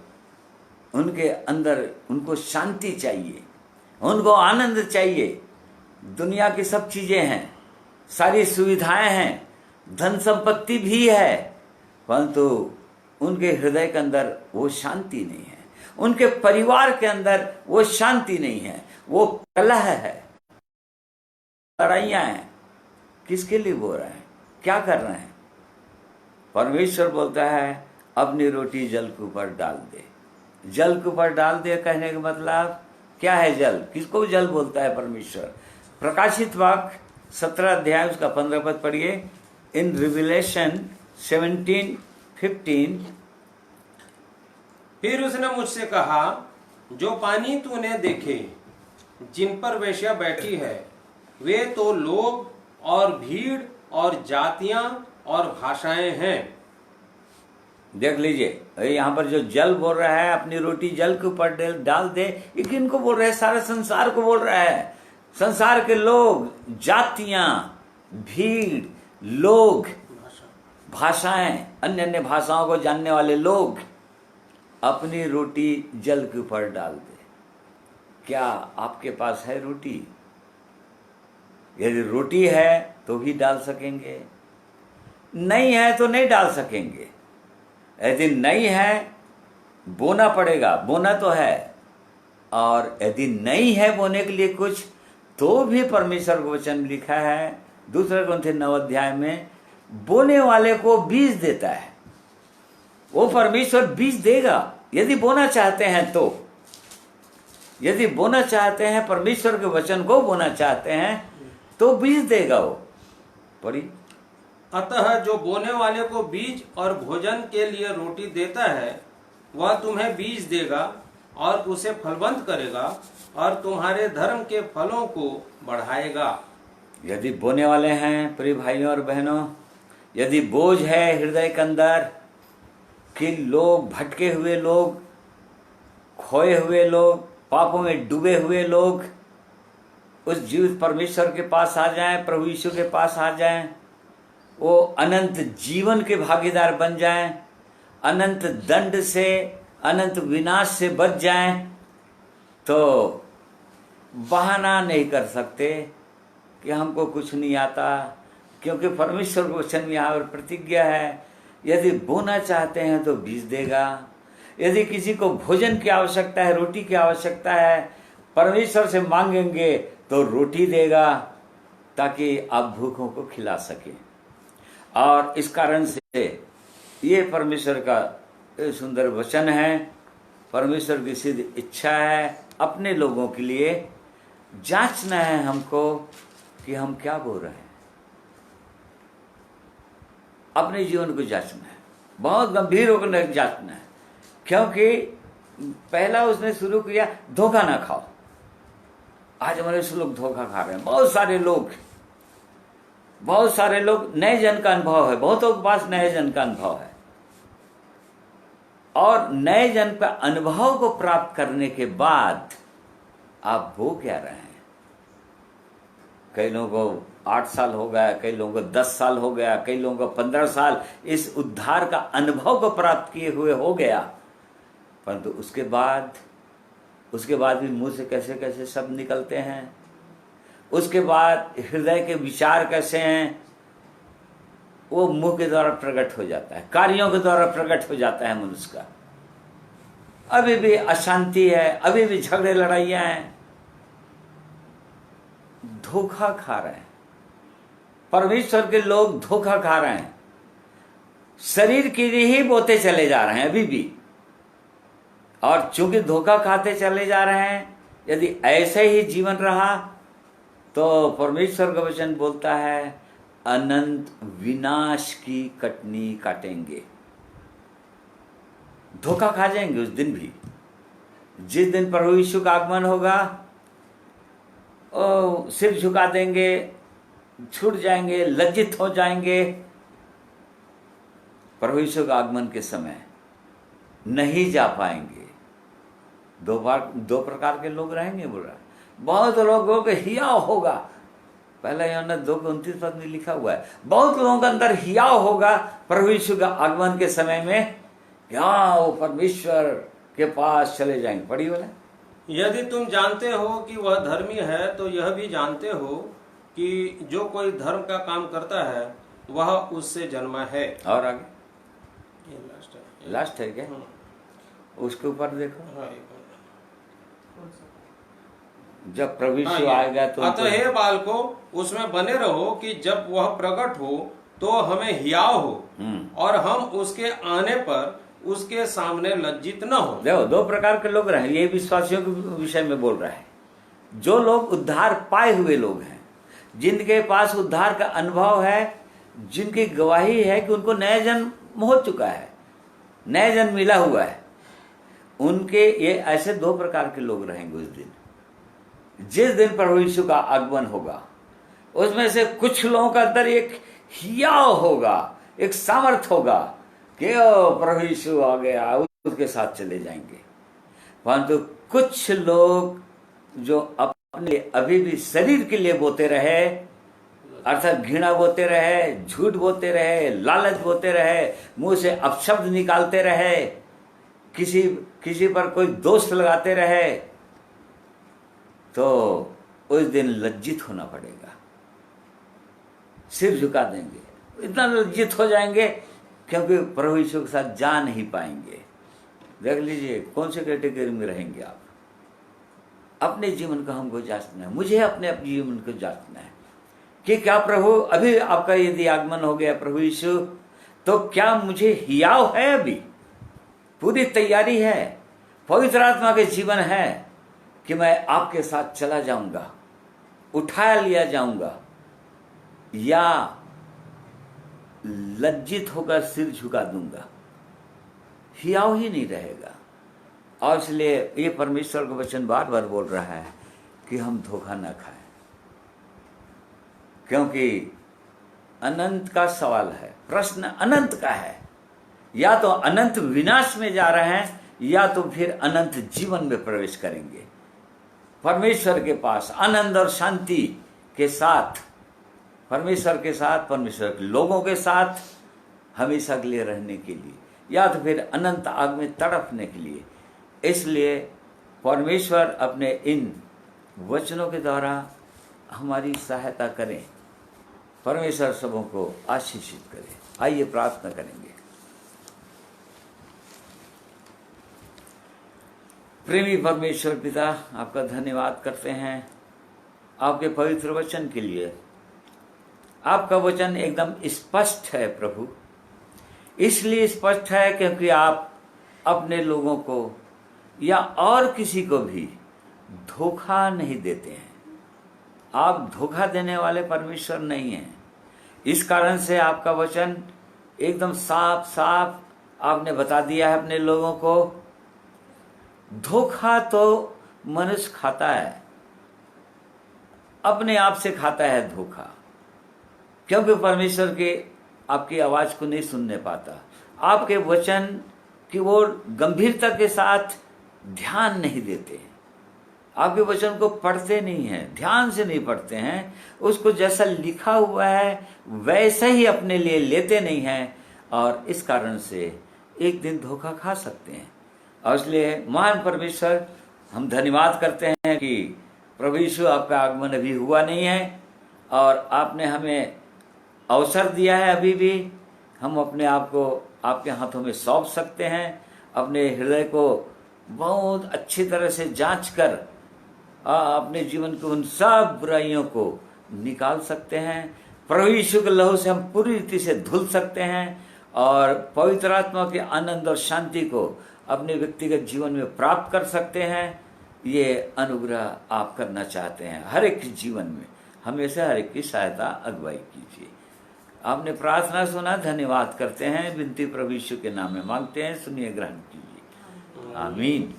[SPEAKER 1] उनके अंदर उनको शांति चाहिए, उनको आनंद चाहिए। दुनिया की सब चीजें हैं, सारी सुविधाएं हैं, धन संपत्ति भी है, परंतु उनके हृदय के अंदर वो शांति नहीं है, उनके परिवार के अंदर वो शांति नहीं है, वो कलह है, लड़ाइयां हैं। किसके लिए बोल रहे हैं? क्या कर रहे हैं? परमेश्वर बोलता है अपनी रोटी जल के ऊपर डाल दे। जल के ऊपर डाल दे कहने का मतलब क्या है? जल, किसको जल बोलता है परमेश्वर? प्रकाशित वाक्य 17 अध्याय उसका 15 पद पढ़िए। इन रिविलेशन 17:15।
[SPEAKER 2] फिर उसने मुझसे कहा, जो पानी तूने देखे जिन पर वेश्या बैठी है, वे तो लोग और भीड़ और जातियां और भाषाएं हैं।
[SPEAKER 1] देख लीजिए यहाँ पर जो जल बोल रहा है, अपनी रोटी जल के ऊपर डाल दे, ये किनको बोल रहा है? सारे संसार को बोल रहा है। संसार के लोग, जातियां, भीड़, लोग, भाषाएं, अन्य अन्य भाषाओं को जानने वाले लोग अपनी रोटी जल के ऊपर डाल दे। क्या आपके पास है रोटी? यदि रोटी है तो भी डाल सकेंगे, नहीं है तो नहीं डाल सकेंगे। यदि नहीं है बोना पड़ेगा, बोना तो है, और यदि नहीं है बोने के लिए कुछ, तो भी परमेश्वर को वचन लिखा है 2 कुरिन्थियों 9 अध्याय में, बोने वाले को बीज देता है। वो परमेश्वर बीज देगा यदि बोना चाहते हैं तो। यदि बोना चाहते हैं, परमेश्वर के वचन को बोना चाहते हैं, तो बीज देगा वो। पढ़ी।
[SPEAKER 2] अतः जो बोने वाले को बीज और भोजन के लिए रोटी देता है, वह तुम्हें बीज देगा और उसे फलवंत करेगा और तुम्हारे धर्म के फलों को बढ़ाएगा।
[SPEAKER 1] यदि बोने वाले हैं प्रिय भाइयों और बहनों, यदि बोझ है हृदय के अंदर कि लोग, भटके हुए लोग, खोए हुए लोग, पापों में डूबे हुए लोग उस जीवित परमेश्वर के पास आ जाएं, प्रभु यीशु के पास आ जाएं, वो अनंत जीवन के भागीदार बन जाएं, अनंत दंड से, अनंत विनाश से बच जाएं, तो बहाना नहीं कर सकते कि हमको कुछ नहीं आता, क्योंकि परमेश्वर के वचन में यहाँ पर प्रतिज्ञा है, यदि बोना चाहते हैं तो बीज देगा। यदि किसी को भोजन की आवश्यकता है, रोटी की आवश्यकता है, परमेश्वर से मांगेंगे तो रोटी देगा, ताकि आप भूखों को खिला सके। और इस कारण से ये परमेश्वर का सुंदर वचन है, परमेश्वर की सिद्ध इच्छा है अपने लोगों के लिए। जांचना है हमको कि हम क्या बोल रहे हैं, अपने जीवन को जांचना है, बहुत गंभीर होकर जांचना है। क्योंकि पहला उसने शुरू किया, धोखा ना खाओ। आज हमारे से लोग धोखा खा रहे हैं, बहुत सारे लोग नए जन का अनुभव है, बहुतों के पास नए जन का अनुभव है, और नए जन का अनुभव को प्राप्त करने के बाद आप वो क्या रहे हैं? कई लोगों को 8 साल हो गया, कई लोगों को 10 साल हो गया, कई लोगों को 15 साल इस उद्धार का अनुभव को प्राप्त किए हुए हो गया, परंतु उसके बाद भी मुंह से कैसे कैसे शब्द निकलते हैं, उसके बाद हृदय के विचार कैसे हैं, वो मुंह के द्वारा प्रकट हो जाता है, कार्यों के द्वारा प्रकट हो जाता है मनुष्य का। अभी भी अशांति है, अभी भी झगड़े लड़ाइयां हैं, धोखा खा रहे हैं। परमेश्वर के लोग धोखा खा रहे हैं, शरीर के लिए ही बोते चले जा रहे हैं अभी भी, और चूंकि धोखा खाते चले जा रहे हैं, यदि ऐसे ही जीवन रहा तो परमेश्वर का वचन बोलता है अनंत विनाश की कटनी काटेंगे। धोखा खा जाएंगे उस दिन भी। जिस दिन प्रभु यीशु का आगमन होगा, ओ सिर झुका देंगे, छूट जाएंगे, लज्जित हो जाएंगे। प्रभु यीशु का आगमन के समय नहीं जा पाएंगे। दो प्रकार के लोग रहेंगे बोल रहा है। बहुत लोगों के हियाव होगा, पहला यूहन्ना 2:29 में लिखा हुआ है। बहुत लोगों के अंदर हियाव होगा प्रभु यीशु का आगमन के समय में, हाँ वो परमेश्वर के पास चले जाएंगे। पढ़ी वाला,
[SPEAKER 2] यदि तुम जानते हो कि वह धर्मी है, तो यह भी जानते हो कि जो कोई धर्म का काम करता है वह उससे जन्मा है।
[SPEAKER 1] और आगे
[SPEAKER 2] ये लास्ट है।
[SPEAKER 1] लास्ट है क्या? उसके ऊपर देखो,
[SPEAKER 2] हाँ,
[SPEAKER 1] जब प्रभु यीशु
[SPEAKER 2] हाँ,
[SPEAKER 1] आएगा तो
[SPEAKER 2] अतः हे बालको उसमें बने रहो कि जब वह प्रकट हो तो हमें हियाव हो और हम उसके आने पर उसके सामने लज्जित न हो।
[SPEAKER 1] देखो, दो प्रकार के लोग रहे। ये विश्वासियों के विषय में बोल रहा है। जो लोग उद्धार पाए हुए लोग हैं, जिनके पास उद्धार का अनुभव है, जिनकी गवाही है कि उनको नया जन्म हो चुका है, नया जन्म मिला हुआ है, उनके ये ऐसे दो प्रकार के लोग रहेंगे उस दिन। जिस दिन प्रभु यीशु का आगमन होगा, उसमें से कुछ लोगों का अंदर एक हियाव होगा, एक सामर्थ होगा कि प्रभु यीशु आ गया, उसके साथ चले जाएंगे। परंतु कुछ लोग जो अपने अभी भी शरीर के लिए बोते रहे, अर्थात घृणा बोते रहे, झूठ बोते रहे, लालच बोते रहे, मुंह से अपशब्द निकालते रहे, किसी पर कोई दोष लगाते रहे, तो उस दिन लज्जित होना पड़ेगा। सिर झुका देंगे, इतना लज्जित हो जाएंगे क्योंकि प्रभु यीशु के साथ जा नहीं पाएंगे। देख लीजिए कौन से कैटेगरी में रहेंगे आप। अपने जीवन को हमको जांचना है, मुझे अपने जीवन को जांचना है कि क्या प्रभु अभी आपका यदि आगमन हो गया प्रभु यीशु, तो क्या मुझे हियाव है, अभी पूरी तैयारी है, पवित्र आत्मा के जीवन है कि मैं आपके साथ चला जाऊंगा, उठाया लिया जाऊंगा, या लज्जित होकर सिर झुका दूंगा, हियाव ही नहीं रहेगा। और इसलिए ये परमेश्वर का वचन बार बार बोल रहा है कि हम धोखा न खाएं, क्योंकि अनंत का सवाल है, प्रश्न अनंत का है। या तो अनंत विनाश में जा रहे हैं, या तो फिर अनंत जीवन में प्रवेश करेंगे, परमेश्वर के पास आनंद और शांति के साथ, परमेश्वर के साथ, परमेश्वर के लोगों के साथ हमेशा के लिए रहने के लिए, या तो फिर अनंत आग में तड़पने के लिए। इसलिए परमेश्वर अपने इन वचनों के द्वारा हमारी सहायता करें, परमेश्वर सबों को आशीषित करें। आइए प्रार्थना करेंगे। प्रेमी परमेश्वर पिता, आपका धन्यवाद करते हैं आपके पवित्र वचन के लिए। आपका वचन एकदम स्पष्ट है प्रभु, इसलिए स्पष्ट है क्योंकि आप अपने लोगों को या और किसी को भी धोखा नहीं देते हैं। आप धोखा देने वाले परमेश्वर नहीं हैं। इस कारण से आपका वचन एकदम साफ साफ आपने बता दिया है अपने लोगों को। धोखा तो मनुष्य खाता है, अपने आप से खाता है धोखा, क्योंकि परमेश्वर के आपकी आवाज को नहीं सुनने पाता, आपके वचन की ओर गंभीरता के साथ ध्यान नहीं देते हैं, आपके वचन को पढ़ते नहीं हैं, ध्यान से नहीं पढ़ते हैं, उसको जैसा लिखा हुआ है वैसा ही अपने लिए लेते नहीं हैं, और इस कारण से एक दिन धोखा खा सकते हैं। और इसलिए महान परमेश्वर, हम धन्यवाद करते हैं कि प्रभु यीशु आपका आगमन अभी हुआ नहीं है, और आपने हमें अवसर दिया है। अभी भी हम अपने आप को आपके हाथों में सौंप सकते हैं, अपने हृदय को बहुत अच्छी तरह से जांच कर अपने जीवन के उन सब बुराइयों को निकाल सकते हैं। प्रभु यीशु के लहू से हम पूरी रीति से धुल सकते हैं, और पवित्र आत्मा के आनंद और शांति को अपने व्यक्तिगत जीवन में प्राप्त कर सकते हैं। ये अनुग्रह आप करना चाहते हैं हर एक के जीवन में। हमेशा हर एक की सहायता अगुवाई कीजिए। आपने प्रार्थना सुना, धन्यवाद करते हैं, विनती प्रभु यीशु के नाम में मांगते हैं, सुनिए, ग्रहण कीजिए, आमीन।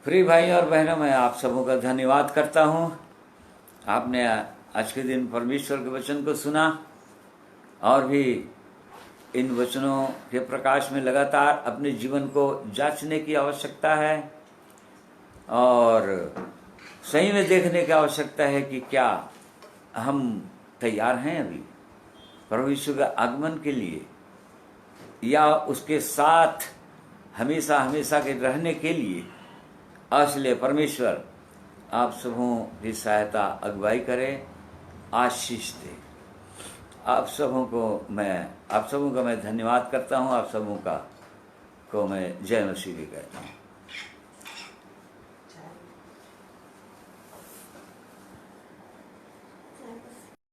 [SPEAKER 1] प्रिय भाई और बहनों, मैं आप सबों का धन्यवाद करता हूँ। आपने आज के दिन परमेश्वर के वचन को सुना और भी इन वचनों के प्रकाश में लगातार अपने जीवन को जांचने की आवश्यकता है और सही में देखने की आवश्यकता है कि क्या हम तैयार हैं अभी प्रभु यीशु के आगमन के लिए, या उसके साथ हमेशा हमेशा के रहने के लिए। इसलिए परमेश्वर आप सबों की सहायता अगुवाई करे, आशीष दे। आप सबों का मैं धन्यवाद करता हूँ, आप सबों को मैं जय मसीह भी कहता हूँ।